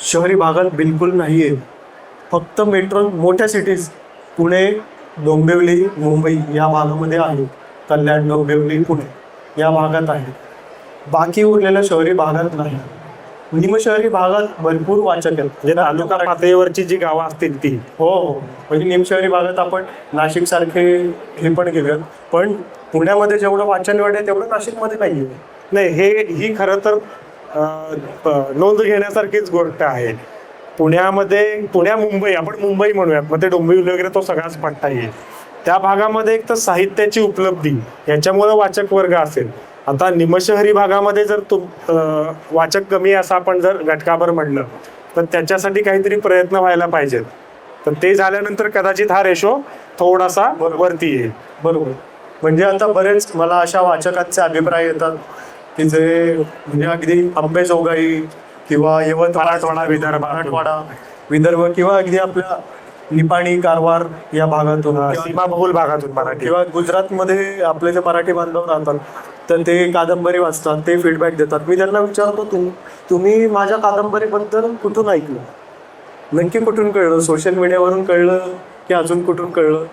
शहरी भागात बिलकुल नाही आहे. फक्त मेट्रो मोठ्या सिटीज पुणे, डोंबिवली, मुंबई या भागामध्ये आहे. कल्याण, डोंबिवली, पुणे या भागात आहे. बाकी उरलेल्या शहरी भागात नाही. निमशहरी भागात भरपूर वाचक आहेत. म्हणजे तालुका पातळीवरची जी गावं असतील ती. हो हो, म्हणजे निमशहरी भागात आपण नाशिक सारखे हे पण घेऊयात, पण पुण्यामध्ये जेवढं वाचन वाढ आहे तेवढं नाशिकमध्ये नाही आहे. नाही, ही खरं तर नोंद घेण्यासारखीच गोष्ट आहे. मुंबई, आपण मुंबई म्हणूयात, मग ते डोंबिवली वगैरे तो सगळाच पट्टा येईल. त्या भागामध्ये एक तर साहित्याची उपलब्धी याच्यामुळे वाचक वर्ग असेल. आता निमशहरी भागामध्ये जर वाचक कमी असं आपण जर घटकाभर म्हणलं तर त्याच्यासाठी काहीतरी प्रयत्न व्हायला पाहिजेत. तर ते झाल्यानंतर कदाचित हा रेशो थोडासा वरती येईल. बरोबर. म्हणजे आता बरेच मला अशा वाचकांचे अभिप्राय येतात की जे म्हणजे अगदी अंबेजोगाई किंवा मराठवाडा, विदर्भ किंवा अगदी आपल्या निपाणी, कारवार या भागातून, सीमाबहुल भागातून मराठी, किंवा गुजरातमध्ये आपले जे मराठी बांधव राहतात तर ते कादंबरी वाचतात, ते फीडबॅक देतात. मी त्यांना विचारतो, तुम्ही माझ्या कादंबरीबद्दल कुठून ऐकलं, नक्की कुठून कळलं, सोशल मीडियावरून कळलं की अजून कुठून कळलं?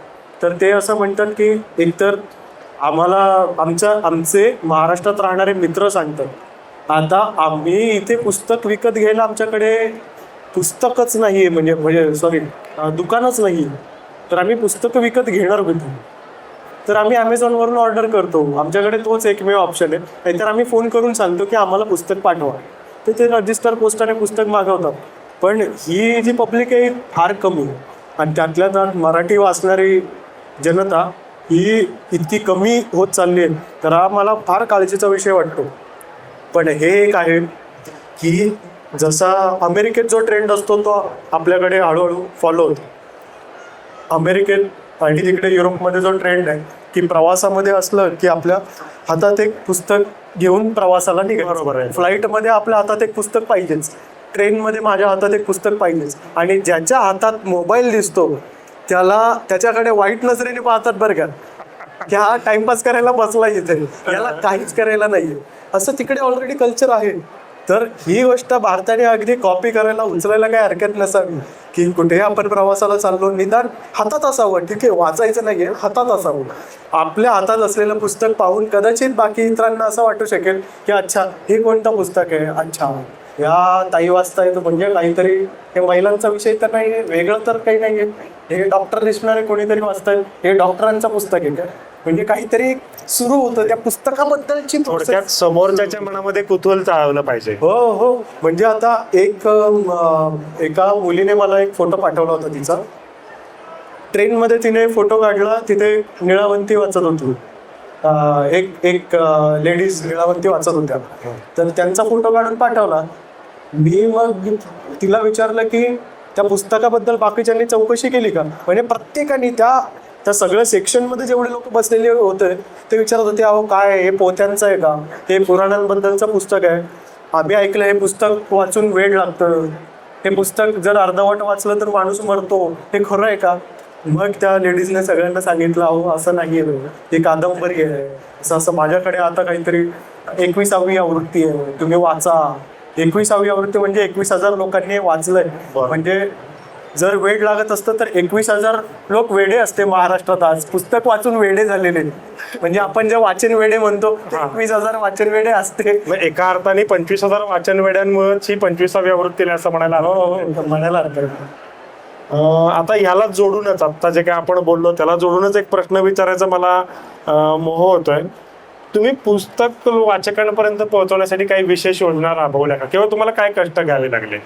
तर ते असं म्हणतात की एकतर आम्हाला आमचे महाराष्ट्रात राहणारे मित्र सांगतात, आता आम्ही इथे पुस्तक विकत घ्यायला आमच्याकडे पुस्तकच नाही आहे, म्हणजे दुकानच नाही, तर आम्ही पुस्तकं विकत घेणार कुठे? तर आम्ही ॲमेझॉनवरून ऑर्डर करतो, आमच्याकडे तोच एकमेव ऑप्शन आहे. नाहीतर आम्ही फोन करून सांगतो की आम्हाला पुस्तक पाठवा, तर ते रजिस्टर पोस्टाने पुस्तक मागवतात. पण ही जी पब्लिक आहे फार कमी आहे, आणि त्यातल्या त्यात मराठी वाचणारी जनता ही इतकी कमी होत चालली आहे, तर हा मला फार काळजीचा विषय वाटतो. पण हे एक आहे की जसा अमेरिकेत जो ट्रेंड असतो तो आपल्याकडे हळूहळू फॉलो होतो. अमेरिकेत आणि तिकडे युरोपमध्ये जो ट्रेंड आहे की प्रवासामध्ये असलं की आपल्या हातात एक पुस्तक घेऊन प्रवासाला निघायचं. बरोबर आहे. फ्लाईटमध्ये आपल्या हातात एक पुस्तक पाहिजेच, ट्रेनमध्ये माझ्या हातात एक पुस्तक पाहिजेच. आणि ज्याच्या हातात मोबाईल दिसतो त्याच्याकडे वाईट नजरेने पाहतात बरं का, की हा टाइमपास करायला बसला इथे, याला काहीच करायला नाहीये, असं तिकडे ऑलरेडी कल्चर आहे. तर ही गोष्ट भारताने अगदी कॉपी करायला, उचलायला काही हरकत नसावी की कुठेही आपण प्रवासाला चाललो, निदान हातात असावं. ठीक आहे, वाचायचं नाहीये, हातात असावं. आपल्या हातात असलेलं पुस्तक पाहून कदाचित बाकी इतरांना असं वाटू शकेल की अच्छा हे कोणतं पुस्तक आहे, अच्छा या ताई वाचता येतं, म्हणजे काहीतरी हे महिलांचा विषय तर नाही, वेगळं तर काही नाही आहे, हे डॉक्टर दिसणारे कोणीतरी वाचताय, हे डॉक्टरांचं पुस्तक आहे का, म्हणजे काहीतरी सुरू होतं त्या पुस्तकाबद्दलची. थोडक्यात समोरच्याच्या मनामध्ये कुतूहल चालवलं पाहिजे. हो हो, म्हणजे आता एका मुलीने मला एक फोटो पाठवला होता तिचा, ट्रेनमध्ये तिने फोटो काढला, तिथे निळावंती वाचत होती, एक लेडीज निळावंती वाचत होत्या, तर त्यांचा फोटो काढून पाठवला. मी मग तिला विचारलं की त्या पुस्तकाबद्दल बाकीच्यांनी चौकशी केली का, म्हणजे प्रत्येकाने त्या सगळ्या सेक्शनमध्ये जेवढे लोक बसलेले होते ते विचारत होते, अहो काय हे पोथ्यांचं आहे का, हे पुराणांबद्दलचं पुस्तक आहे, आम्ही ऐकलं हे पुस्तक वाचून वेळ लागतं, हे पुस्तक जर अर्धवट वाचलं तर माणूस मरतो, हे खरं आहे का? मग त्या लेडीजने सगळ्यांना सांगितलं, अहो असं नाही आहे, ही कादंबरी आहे, असं माझ्याकडे आता काहीतरी 21वी आवृत्ती आहे, तुम्ही वाचा. 21वी आवृत्ती म्हणजे 21,000 लोकांनी वाचलंय. म्हणजे जर वेळ लागत असतं तर 21,000 लोक वेडे असते महाराष्ट्रात, आज पुस्तक वाचून वेडे झालेले. म्हणजे आपण जे वाचन वेडे म्हणतो 21,000 वाचन वेडे असते. एका अर्थाने 25,000 वाचन वेड्यांमुळेच ही 25वी आवृत्ती असं म्हणायला हरकत. आता ह्याला जोडूनच, आता जे काय आपण बोललो त्याला जोडूनच एक प्रश्न विचारायचा मला मोह होतोय. तुम्ही पुस्तक वाचकांपर्यंत पोहोचवण्यासाठी काही विशेष योजना राबवल्या का, किंवा तुम्हाला काय कष्ट घ्यावे लागले?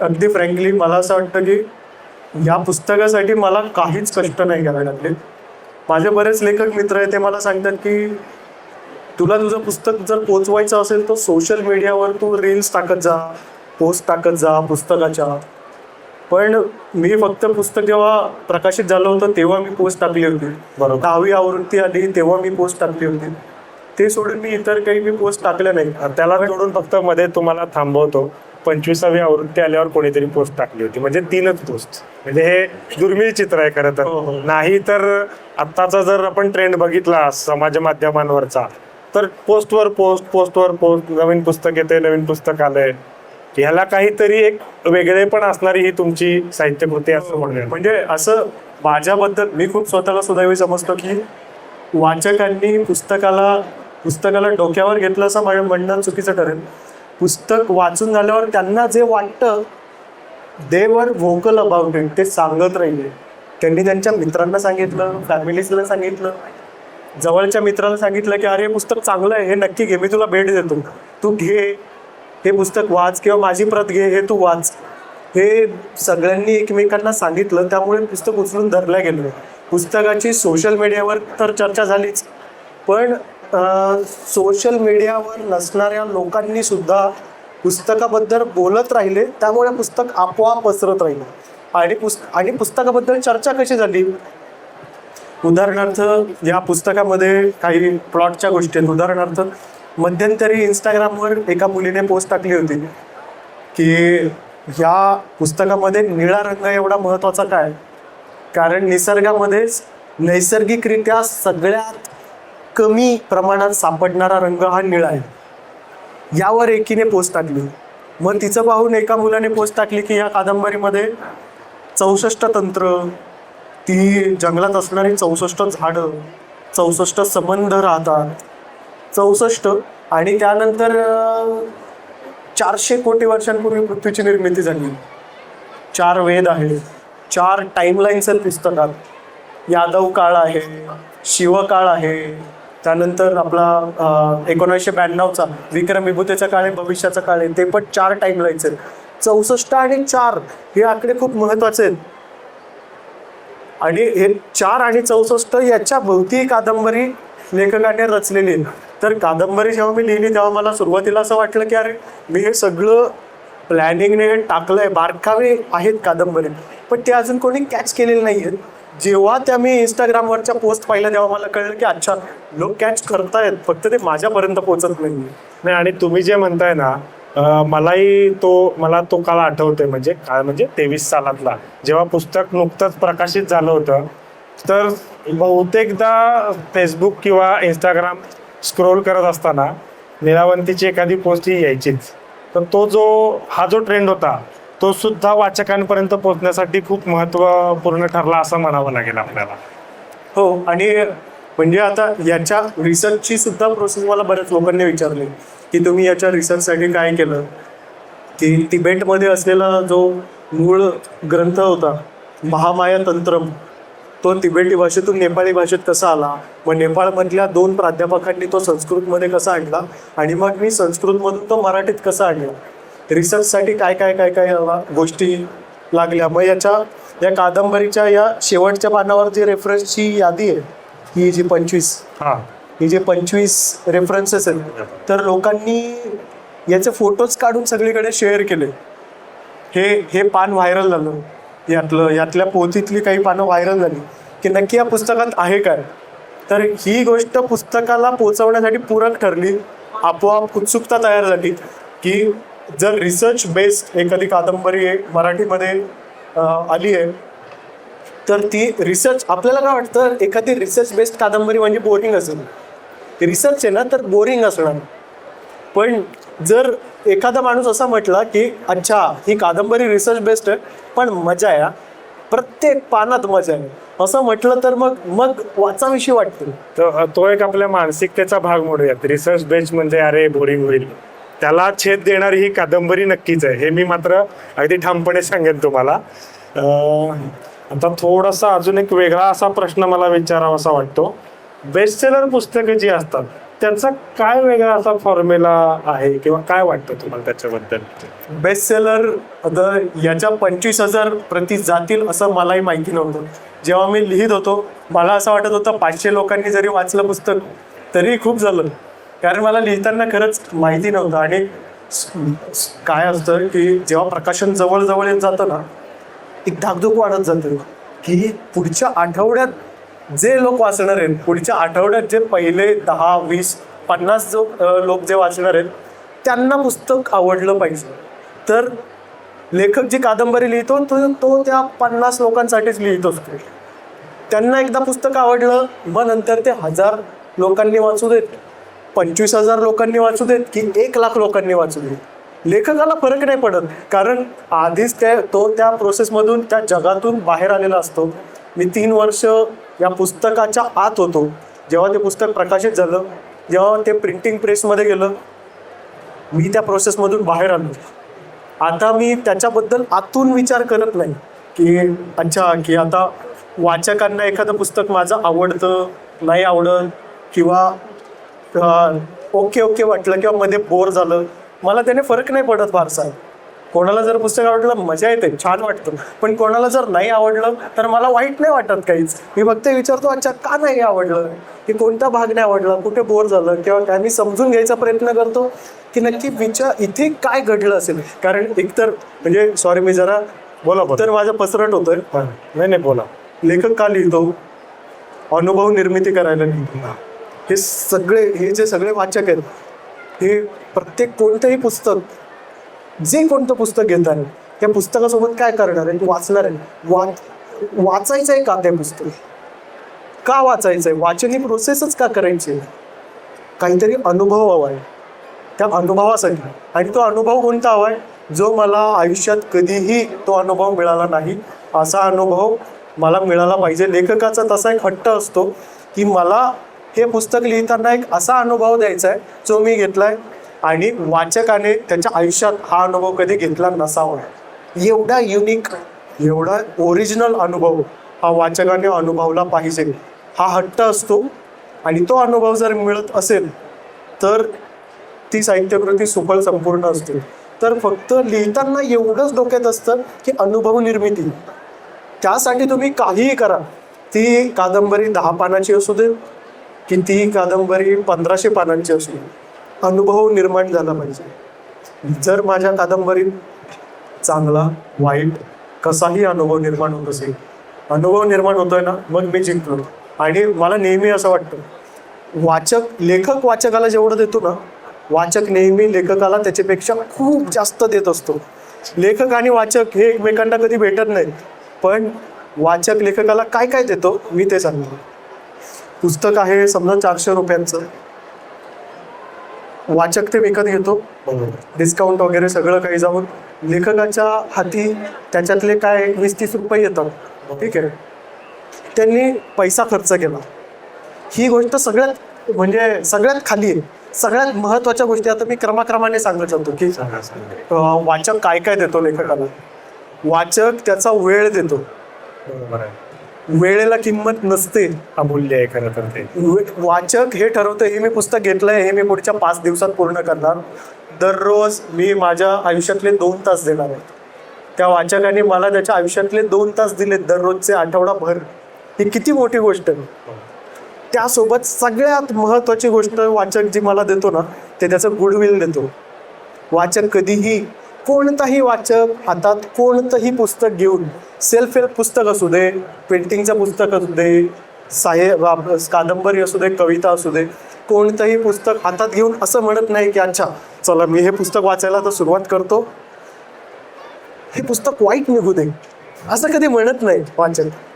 अगदी फ्रँकली मला असं वाटतं की या पुस्तकासाठी मला काहीच कष्ट नाही घ्यावे लागले. माझे बरेच लेखक मित्र आहेत, ते मला सांगतात की तुला तुझं पुस्तक जर पोचवायचं असेल तर सोशल मीडियावर तू रील्स टाकत जा, पोस्ट टाकत जा पुस्तकाच्या, पण मी फक्त पुस्तक जेव्हा प्रकाशित झालं होतं तेव्हा मी पोस्ट टाकली होती. बरोबर. 10वी आवृत्ती आली तेव्हा मी पोस्ट टाकली होती. ते सोडून मी इतर काही मी पोस्ट टाकल्या नाही. त्याला जोडून फक्त मध्ये तुम्हाला थांबवतो, 25वी आवृत्ती आल्यावर कोणीतरी पोस्ट टाकली होती, म्हणजे 3च पोस्ट. म्हणजे हे दुर्मिळ चित्र आहे खरं तर. हो, हो. नाही तर आत्ताचा जर आपण ट्रेंड बघितला समाज माध्यमांवरचा, तर पोस्टवर पोस्ट, नवीन पुस्तक येते, नवीन पुस्तक आलंय, ह्याला काहीतरी एक वेगळेपण असणारी ही तुमची साहित्यकृती असं म्हणूया. म्हणजे असं माझ्याबद्दल मी खूप स्वतःला सुदैवी समजतो की वाचकांनी पुस्तकाला डोक्यावर घेतलं असं माझं म्हणणं चुकीचं ठरेल. पुस्तक वाचून झाल्यावर त्यांना जे वाटतं दे वर व्होकल अबाउट इट, ते सांगत राहिले. त्यांनी त्यांच्या मित्रांना सांगितलं, फॅमिलीजला सांगितलं, जवळच्या मित्राला सांगितलं की अरे पुस्तक चांगलं आहे, हे नक्की घे, मी तुला भेट देतो, तू घे हे पुस्तक वाच, किंवा माझी प्रत घे, हे तू वाच. हे सगळ्यांनी एकमेकांना सांगितलं, त्यामुळे पुस्तक उचलून धरलं गेलं. पुस्तकाची सोशल मीडियावर तर चर्चा झालीच, पण सोशल मीडियावर नसणाऱ्या लोकांनी सुद्धा पुस्तकाबद्दल बोलत राहिले, त्यामुळे पुस्तक आपोआप पसरत राहिलं. आणि पुस्तकाबद्दल चर्चा कशी झाली, उदाहरणार्थ या पुस्तकामध्ये काही प्लॉटच्या गोष्टी आहेत. उदाहरणार्थ मध्यंतरी इंस्टाग्रामवर एका मुलीने पोस्ट टाकली होती की ह्या पुस्तकामध्ये निळा रंग एवढा महत्त्वाचा काय, कारण निसर्गामध्येच नैसर्गिकरित्या सगळ्यात कमी प्रमाणात सापडणारा रंग हा निळा आहे. यावर एकीने पोस्ट टाकली. मग तिचं पाहून एका मुलाने पोस्ट टाकली की या कादंबरीमध्ये 64 तंत्र, ती जंगलात असणारी 64 झाडं, 64 संबंध राहतात, 64, आणि त्यानंतर 400 कोटी वर्षांपूर्वी पृथ्वीची निर्मिती झाली, 4 वेद आहेत, 4 टाईमलाईन्स आहेत पुस्तकात. यादव काळ आहे, शिवकाळ आहे, त्यानंतर आपला 1992चा विक्रम विभूतीचा काळ आहे, भविष्याचा काळ आहे, ते पण 4 टाईमलाईन्स आहेत. 64 आणि 4 हे आकडे खूप महत्त्वाचे आहेत. आणि हे 4 आणि 64 याच्या भोवती कादंबरी लेखकाने रचलेली आहे. तर कादंबरी जेव्हा मी लिहिली तेव्हा मला सुरुवातीला असं वाटलं की अरे मी हे सगळं प्लॅनिंगने टाकलंय, बारकावे आहेत कादंबरी, पण ते अजून कोणी कॅच केलेले नाही आहेत. जेव्हा त्या मी इंस्टाग्रामवरच्या पोस्ट पाहिल्या तेव्हा मला कळलं की अच्छा, लोक कॅच करतायत, फक्त ते माझ्यापर्यंत पोहोचत नाही. आणि तुम्ही जे म्हणताय ना, मला तो काळ आठवतोय, म्हणजे काळ म्हणजे 23 सालातला, जेव्हा पुस्तक नुकतंच प्रकाशित झालं होतं, तर बहुतेकदा फेसबुक किंवा इंस्टाग्राम स्क्रोल करत असताना लीलावंतीची एखादी पोस्ट ही यायचीच. तर हा जो ट्रेंड होता तो सुद्धा वाचकांपर्यंत पोहोचण्यासाठी खूप महत्त्वपूर्ण ठरला असं म्हणावं लागेल आपल्याला. हो, आणि म्हणजे आता याच्या रिसर्चची सुद्धा प्रोसेस मला बऱ्याच लोकांनी विचारली की तुम्ही याच्या रिसर्चसाठी काय केलं. की तिबेटमध्ये असलेला जो मूळ ग्रंथ होता महामाया तंत्रम, तो तिबेटी भाषेतून नेपाळी भाषेत कसा आला, मग नेपाळमधल्या 2 प्राध्यापकांनी तो संस्कृतमध्ये कसा आणला, आणि मग मी संस्कृतमधून तो मराठीत कसा आणला. रिसर्चसाठी काय काय काय काय गोष्टी लागल्या. मग या कादंबरीच्या या शेवटच्या पानावर जी रेफरन्सची यादी आहे, ही जी 25 रेफरन्सेस आहेत, तर लोकांनी याचे फोटोज काढून सगळीकडे शेअर केले. हे पान व्हायरल झालं, यातल्या पोथीतली काही पानं व्हायरल झाली की नक्की या पुस्तकात आहे काय. तर ही गोष्ट पुस्तकाला पोचवण्यासाठी पूरक ठरली. आपोआप उत्सुकता तयार झाली की जर रिसर्च बेस्ड एखादी कादंबरी मराठीमध्ये आली आहे, तर ती रिसर्च, आपल्याला काय वाटतं एखादी रिसर्च बेस्ड कादंबरी म्हणजे बोरिंग असेल, रिसर्च आहे ना तर बोरिंग असणार. पण जर एखादा माणूस असा म्हटला की अच्छा ही कादंबरी रिसर्च बेस्ड आहे पण मजा आहे, प्रत्येक पानात मजा आहे, असं म्हटलं तर मग वाचाविषयी वाटतं. तर तो एक आपल्या मानसिकतेचा भाग म्हणूयात. रिसर्च बेस्ड म्हणजे अरे बोरिंग होईल, त्याला छेद देणारी ही कादंबरी नक्कीच आहे, हे मी मात्र अगदी ठामपणे सांगेन तुम्हाला. आता थोडासा अजून एक वेगळा असा प्रश्न मला विचारावा वाटतो. बेस्टसेलर पुस्तकं जी असतात त्यांचा काय वेगळा असा फॉर्म्युला आहे, किंवा काय वाटतं तुम्हाला त्याच्याबद्दल? बेस्टसेलर याच्या 25,000 प्रती जातील असं मलाही माहिती नव्हतं. जेव्हा मी लिहित होतो मला असं वाटत होतं 500 लोकांनी जरी वाचलं पुस्तक तरी खूप झालं, कारण मला लिहिताना खरंच माहिती नव्हतं. आणि काय असतं की जेव्हा प्रकाशन जवळ येत जातं ना, एक धाकधूक वाढत जाते की पुढच्या आठवड्यात जे लोक वाचणार आहेत, पुढच्या आठवड्यात जे पहिले 10, 20, 50 लोक जे वाचणार आहेत त्यांना पुस्तक आवडलं पाहिजे. तर लेखक जी कादंबरी लिहितो तो त्या 50 लोकांसाठीच लिहित असतो. त्यांना एकदा पुस्तक आवडलं, मग नंतर ते 1000 लोकांनी वाचू देत, 25,000 लोकांनी वाचू देत की 1,00,000 लोकांनी वाचू देत, लेखकाला फरक नाही पडत. कारण आधीच तो त्या प्रोसेसमधून, त्या जगातून बाहेर आलेला असतो. मी 3 वर्ष या पुस्तकाच्या आत होतो. जेव्हा ते पुस्तक प्रकाशित झालं, जेव्हा ते प्रिंटिंग प्रेसमध्ये गेलं, मी त्या प्रोसेसमधून बाहेर आलो. आता मी त्याच्याबद्दल आतून विचार करत नाही की अच्छा की आता वाचकांना एखादं पुस्तक माझं आवडतं नाही आवडत, किंवा ओके वाटलं किंवा मध्ये बोर झालं, मला त्याने फरक नाही पडत फारसा. कोणाला जर पुस्तक आवडलं मजा येते, छान वाटतं. पण कोणाला जर नाही आवडलं तर मला वाईट नाही वाटत काहीच. मी फक्त विचारतो अच्छा का नाही आवडलं, की कोणता भाग नाही आवडला, कुठे बोर झालं किंवा काय, मी समजून घ्यायचा प्रयत्न करतो की नक्की इथे काय घडलं असेल. कारण एकतर म्हणजे सॉरी मी जरा बोला. तर माझं पसरट होतोय. नाही बोला. लेखक का लिहितो? अनुभव निर्मिती करायला लिहितो. हे जे सगळे वाचक आहेत, हे प्रत्येक कोणतंही पुस्तक, जे कोणतं पुस्तक घेत आहे त्या पुस्तकासोबत काय करणार आहे, वाचणार आहे. वाचायचं आहे का ते पुस्तक, का वाचायचं आहे, वाचन ही प्रोसेसच का करायची आहे. काहीतरी अनुभव हवा आहे त्या अनुभवासाठी. आणि तो अनुभव कोणता हवा आहे, जो मला आयुष्यात कधीही तो अनुभव मिळाला नाही, असा अनुभव मला मिळाला पाहिजे. लेखकाचा तसा एक हट्ट असतो की मला हे पुस्तक लिहिताना एक असा अनुभव द्यायचा आहे जो मी घेतलाय आणि वाचकाने त्याच्या आयुष्यात हा अनुभव कधी घेतला नसावा. एवढा युनिक, एवढा ओरिजिनल अनुभव हा वाचकाने अनुभवला पाहिजे, हा हट्ट असतो. आणि तो अनुभव जर मिळत असेल तर ती साहित्यकृती सुफल संपूर्ण असते. तर फक्त लिहिताना एवढंच डोक्यात असतं की अनुभव निर्मिती, त्यासाठी तुम्ही काहीही करा. ती कादंबरी 10 पानाची असू दे की ती कादंबरी 1500 पानांची असू दे, अनुभव निर्माण झाला पाहिजे. जर माझ्या कादंबरीत चांगला वाईट कसाही अनुभव निर्माण होत असेल, अनुभव निर्माण होतोय ना, मग मी जिंकलो. आणि मला नेहमी असं वाटतं, लेखक वाचकाला जेवढं देतो ना, वाचक नेहमी लेखकाला त्याच्यापेक्षा खूप जास्त देत असतो. लेखक आणि वाचक हे एकमेकांना कधी भेटत नाही, पण वाचक लेखकाला काय काय देतो मी ते सांगतो. पुस्तक आहे समजा 400 रुपयांचं, वाचक ते विकत घेतो, डिस्काउंट वगैरे सगळं काही जाऊन लेखकाच्या हाती त्याच्यातले काय 20-30 रुपये येतात. ठीक आहे, त्यांनी पैसा खर्च केला. ही गोष्ट सगळ्यात खाली आहे. सगळ्यात महत्त्वाच्या गोष्टी आता मी क्रमाक्रमाने सांगत जातो की वाचक काय काय देतो लेखकाला. वाचक त्याचा वेळ देतो. वेळेला किंमत नसते, अमूल्य आहे खरं तर ते. वाचक हे ठरवतं हे मी पुस्तक घेतलंय, हे मी पुढच्या 5 दिवसात पूर्ण करणार. दररोज मी माझ्या आयुष्यातले 2 तास देणार आहे. त्या वाचकाने मला त्याच्या आयुष्यातले 2 तास दिले दररोजचे आठवडाभर. ही किती मोठी गोष्ट आहे. त्यासोबत सगळ्यात महत्त्वाची गोष्ट वाचक जी मला देतो ना, ते त्याचं गुडविल देतो. वाचक कधीही, कोणताही वाचक हातात कोणतंही पुस्तक घेऊन, सेल्फ हेल्प पुस्तक असू दे, पेंटिंगचं पुस्तक असू दे, कादंबरी असू दे, कविता असू दे, कोणतंही पुस्तक हातात घेऊन असं म्हणत नाही की अच्छा चला मी हे पुस्तक वाचायला तर सुरुवात करतो, हे पुस्तक वाईट निघू दे, असं कधी म्हणत नाही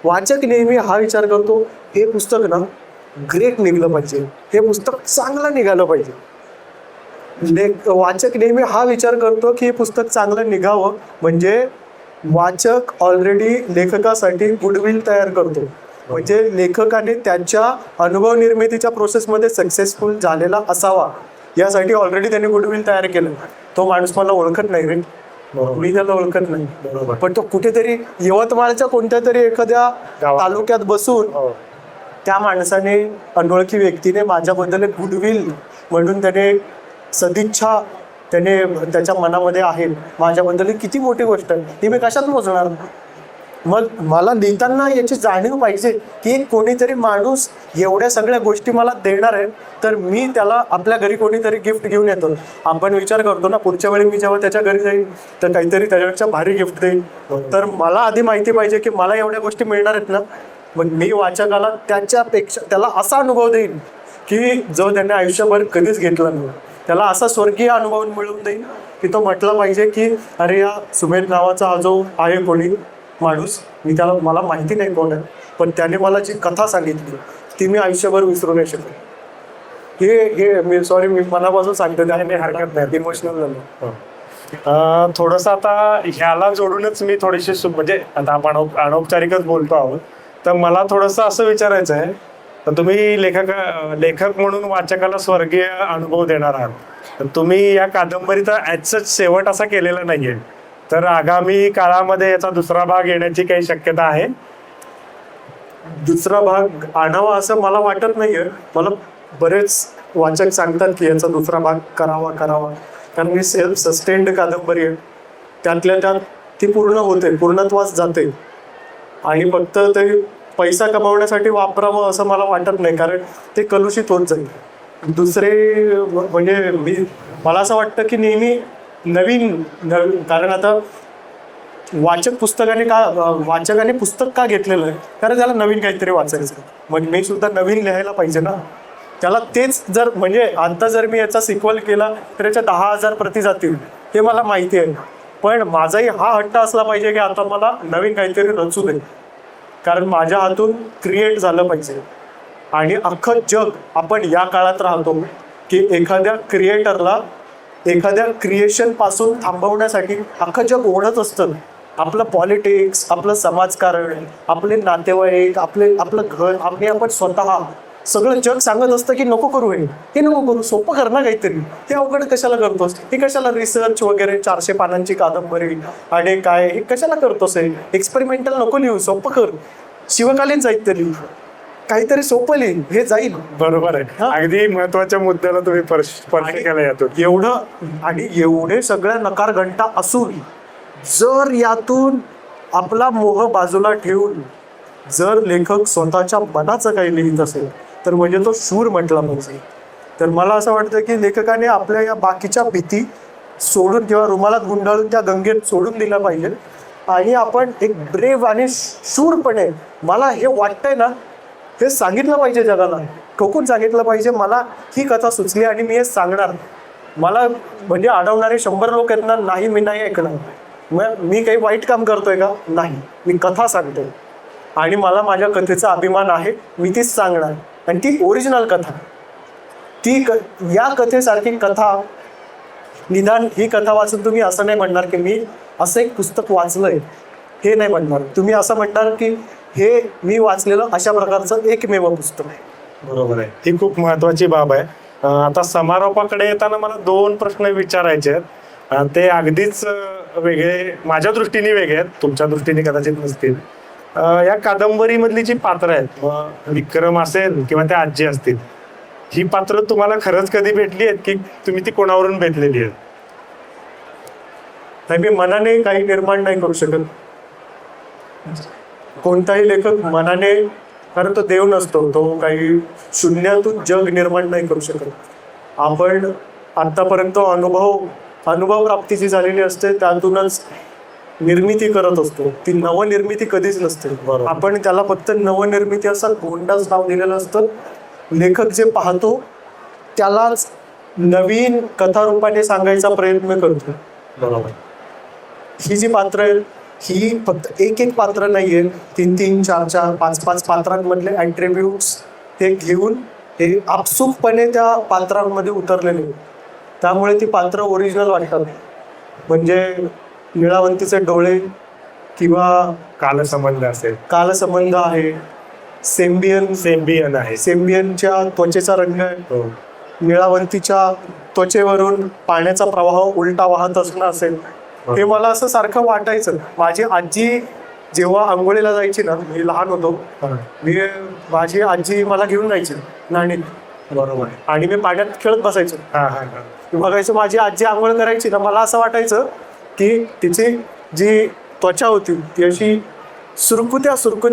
वाचक नेहमी हा विचार करतो हे पुस्तक ना ग्रेट निघलं पाहिजे, हे पुस्तक चांगलं निघालं पाहिजे. वाचक नेहमी हा विचार करतो की हे पुस्तक चांगलं निघावं, म्हणजे वाचक ऑलरेडी लेखकासाठी गुडविल तयार करतो. म्हणजे लेखकाने त्याच्या अनुभव निर्मितीच्या प्रोसेसमध्ये सक्सेसफुल झालेला असावा यासाठी ऑलरेडी त्याने गुडविल तयार केलं. तो माणूस मला ओळखत नाही रे, मी त्याला ओळखत नाही, पण तो कुठेतरी यवतमाळच्या कोणत्या तरी एखाद्या तालुक्यात बसून त्या माणसाने, अनोळखी व्यक्तीने माझ्याबद्दल गुडविल म्हणून त्याने सदिच्छा त्याने त्याच्या मनामध्ये आहे माझ्याबद्दल, किती मोठी गोष्ट आहे. ती मी कशात मोजणार. मग मला लिहिताना याची जाणीव पाहिजे की एक कोणीतरी माणूस एवढ्या सगळ्या गोष्टी मला देणार आहे, तर मी त्याला आपल्या घरी कोणीतरी गिफ्ट घेऊन येतो. आपण विचार करतो ना, पुढच्या वेळी मी जेव्हा त्याच्या घरी जाईल तर काहीतरी त्याच्यापेक्षा भारी गिफ्ट देईल. तर मला आधी माहिती पाहिजे की मला एवढ्या गोष्टी मिळणार आहेत ना, मग मी वाचकाला त्याच्यापेक्षा त्याला असा अनुभव देईन की जो त्याने आयुष्यभर कधीच घेतला नाही. त्याला असा स्वर्गीय अनुभव मिळवून देईन की तो म्हटलं पाहिजे की अरे या सुमेध नावाचा हा जो आहे कोणी माणूस, मला माहिती नाही कोण आहे, पण त्याने मला जी कथा सांगितली ती मी आयुष्यभर विसरू नाही शकत. हे मी मी मनापासून सांगतो, त्याने हरकत नाही, इमोशनल झालं. थोडंसं आता ह्याला जोडूनच मी थोडीशी म्हणजे आता आपण अनौपचारिकच बोलतो आहोत, तर मला थोडंसं असं विचारायचं आहे, तर तुम्ही लेखक म्हणून वाचकाला स्वर्गीय अनुभव देणार आहात, तर तुम्ही या कादंबरीचा ॲज शेवट असा केलेला नाहीये, तर आगामी काळामध्ये याचा दुसरा भाग येण्याची काही शक्यता आहे? दुसरा भाग आणावा असं मला वाटत नाहीये. मला बरेच वाचक सांगतात की याचा दुसरा भाग करावा, कारण ही सेल्फ सस्टेन्ड कादंबरी आहे. त्यातल्या त्यात ती पूर्ण होते, पूर्णत्वास जाते, आणि फक्त ते पैसा कमावण्यासाठी वापरावं असं मला वाटत नाही, कारण ते कलुषित होत जाईल. दुसरे म्हणजे मला असं वाटतं की नेहमी नवीन कारण आता वाचकाने पुस्तक का घेतलेलं आहे, कारण त्याला नवीन काहीतरी वाचायचं. मग मी सुद्धा नवीन लिहायला पाहिजे ना. त्याला तेच जर म्हणजे आता जर मी याचा सिक्वल केला तर याच्या 10,000 प्रती जातील, हे मला माहिती आहे. पण माझाही हा हट्ट असला पाहिजे की आता मला नवीन काहीतरी रचू दे, कारण माझ्या हातून क्रिएट झालं पाहिजे. आणि अख्खं जग, आपण या काळात राहतो की एखाद्या क्रिएटरला एखाद्या क्रिएशन पासून थांबवण्यासाठी अख्खं जग ओढत असतं. आपलं पॉलिटिक्स, आपलं समाजकारण, आपले नातेवाईक, आपलं घर, आपण स्वतः, सगळं जग सांगत असतं की नको करू, हे नको करू, सोपं कर ना काहीतरी, हे अवघड कशाला करतोस, हे कशाला रिसर्च वगैरे 400 पानांची कादंबरी आणि काय हे कशाला करतोस, हे एक्सपेरिमेंटल नको लिहू, सोपं कर, शिवकालीन साहित्य लिहू, काहीतरी सोपं लिही, हे जाईल. बरोबर आहे. अगदी महत्वाच्या मुद्द्याला तुम्ही स्पर्श केला यातून. एवढे सगळ्या नकार घंटा असून जर यातून आपला मोह बाजूला ठेवून जर लेखक स्वतःच्या मनाचं काही लिहित असेल तर म्हणजे तो शूर म्हटला पाहिजे. तर मला असं वाटतं की लेखकाने आपल्या या बाकीच्या भीती सोडून किंवा रुमालात गुंडाळून त्या गंगेत सोडून दिला पाहिजे, आणि आपण एक ब्रेव आणि शूरपणे, मला हे वाटतंय ना, हे सांगितलं पाहिजे जगाला, ठोकून सांगितलं पाहिजे, मला ही कथा सुचली आणि मी हे सांगणार. मला म्हणजे अडवणारे 100 लोक आहेत ना, नाही मी नाही ऐकणार, मी काही वाईट काम करतोय का, नाही, मी कथा सांगतोय आणि मला माझ्या कथेचा अभिमान आहे, मी तीच सांगणार. आणि ती ओरिजिनल कथा, या कथेसारखी कथा, निदान ही कथा वाचून तुम्ही असं नाही म्हणणार की मी असं एक पुस्तक वाचलंय, हे नाही म्हणणार. तुम्ही असं म्हणणार की हे मी वाचलेलं अशा प्रकारचं एकमेव पुस्तक आहे. बरोबर आहे, ही खूप महत्वाची बाब आहे. आता समारोपाकडे येताना मला 2 प्रश्न विचारायचे आहेत, ते अगदीच वेगळे, माझ्या दृष्टीने वेगळे आहेत, तुमच्या दृष्टीने कदाचित नसतील. या कादंबरीमधली जी पात्र आहेत, विक्रम असेल किंवा त्या आजी असतील, ही पात्र तुम्हाला खरंच कधी भेटली आहेत की तुम्ही ती कोणावरून भेटलेली आहेत? नाही, मी मनाने काही निर्माण नाही करू शकत. कोणताही लेखक मनाने, कारण तो देव नसतो, तो काही शून्यातून जग निर्माण नाही करू शकत. आपण आतापर्यंत अनुभव प्राप्ती जी झालेली असते त्यातूनच निर्मिती करत असतो. ती नवनिर्मिती कधीच नसते. आपण त्याला फक्त नवनिर्मिती असा गोंडाच नाव दिलेलं असतं. लेखक जे पाहतो त्यालाच नवीन कथारूपाने सांगायचा प्रयत्न करतो. बरोबर. ही जी पात्र आहेत, ही फक्त एक पात्र नाहीये, 3-3, 4-4, 5-5 पात्रांमधले ॲट्रिब्यूट्स हे घेऊन हे आपसूकपणे त्या पात्रांमध्ये उतरलेले, त्यामुळे ती पात्र ओरिजिनल वाटतात. म्हणजे निळावंतीचे डोळे किंवा कालसंबंध असेल, कालसंबंध आहे, सेम्बियन आहे, सेम्बियनच्या त्वचेचा रंग आहे, निळावंतीच्या त्वचेवरून पाण्याचा प्रवाह उलटा वाहत असणं असेल, हे मला असं सारखं वाटायचं. माझी आजी जेव्हा आंघोळीला जायची ना, मी लहान होतो, माझी आजी मला घेऊन जायची नाणीत, बरोबर, आणि मी पाण्यात खेळत बसायचो. बघायचं माझी आजी आंघोळ करायची ना, मला असं वाटायचं की तिची जी त्वचा होती ती अशी सुरकुत्या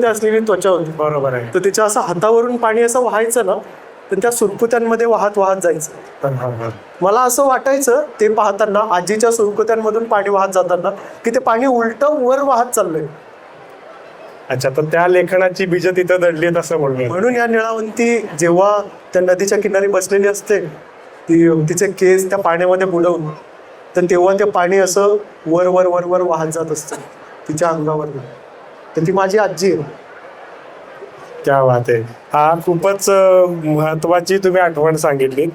असलेली त्वचा होती. बरोबर आहे. तर तिच्या असं हातावरून पाणी असं व्हायचं ना, तर त्या सुरकुत्यांमध्ये वाहत जायचं. मला असं वाटायचं ते पाहताना, आजीच्या सुरकुत्यांमधून पाणी वाहत जाताना, की ते पाणी उलटं वर वाहत चाललंय. अच्छा, तर त्या लेखनाची बीज तिथं दडली आहेत असं म्हणून. म्हणून या निळावंती जेव्हा त्या नदीच्या किनारी बसलेली असते, तिचे केस त्या पाण्यामध्ये बुडवून, तर तेव्हा ते पाणी असं वर वर वर वर वाहत जात असतं तिच्या अंगावर. तर ती माझी आजी आहे. क्या बात आहे. हा खूपच महत्वाची तुम्ही आठवण सांगितली.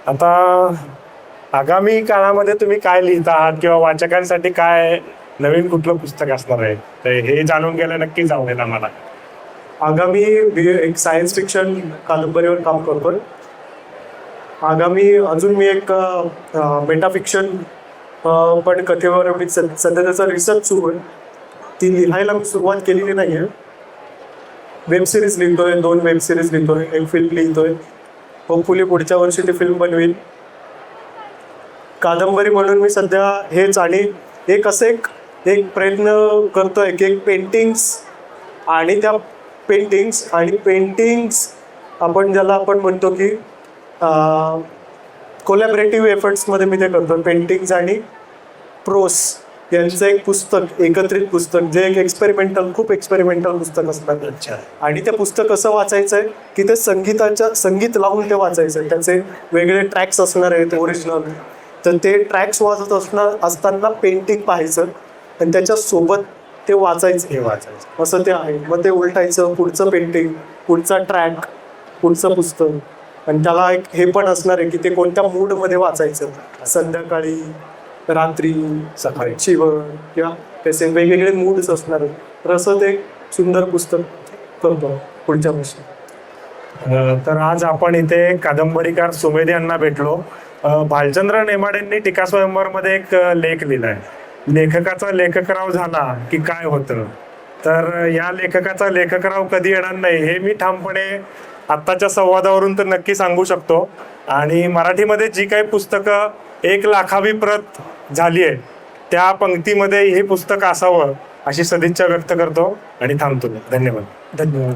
आता आगामी काळामध्ये तुम्ही काय लिहित आहात किंवा वाचकांसाठी काय नवीन कुठलं पुस्तक असणार आहे, तर हे जाणून घ्यायला नक्कीच आवडेल आम्हाला. आगामी एक सायन्स फिक्शन कादंबरीवर काम करतोय. आगामी अजून मी एक मेटा फिक्शन पण कथेवर मी सध्या त्याचा रिसर्च सुरू आहे. ती लिहायला मी सुरुवात केलेली नाही आहे. वेब सिरीज लिहितोय, 2 वेब सिरीज लिहितोय, एक फिल्म लिहितोय. होपफुली पुढच्या वर्षी ती फिल्म बनवेल. कादंबरी म्हणून मी सध्या हेच, आणि एक असं एक प्रयत्न करतोय की एक पेंटिंग्स आपण ज्याला आपण म्हणतो की कोलॅबरेटिव्ह एफर्ट्समध्ये मी ते करतो. पेंटिंग्स आणि प्रोस यांचं एक पुस्तक, एकत्रित पुस्तक, जे एक खूप एक्सपेरिमेंटल पुस्तक असणार. अच्छा. आणि ते पुस्तक कसं वाचायचं आहे की ते संगीत लावून ते वाचायचं आहे. त्याचे वेगळे ट्रॅक्स असणार आहेत ओरिजिनल. तर ते ट्रॅक्स वाजत असताना पेंटिंग पाहायचं आणि त्याच्यासोबत ते वाचायचं असं ते आहे. मग ते उलटायचं, पुढचं पेंटिंग, पुढचा ट्रॅक, पुढचं पुस्तक. आणि त्याला एक हे पण असणार आहे की ते कोणत्या मूडमध्ये वाचायचं, संध्याकाळी, रात्री, सकाळी, शिवण, किंवा त्याचे वेगवेगळे मूड्स असणार आहेत. तर असं ते सुंदर पुस्तक करतो पुढच्या वर्षी. तर आज आपण इथे कादंबरीकार सुमेध यांना भेटलो. भालचंद्र नेमाडेंनी टीका स्वयंवरमध्ये एक लेख लिहिलाय, लेखकाचा लेखकराव झाला की काय होतं. तर या लेखकाचा लेखकराव कधी येणार नाही हे मी ठामपणे आत्ताच्या संवादावरून तर नक्की सांगू शकतो. आणि मराठीमध्ये जी काही पुस्तकं 1 लाखावी प्रत झाली आहे, त्या पंक्तीमध्ये हे पुस्तक असावं अशी सदिच्छा व्यक्त करतो आणि थांबतो. धन्यवाद.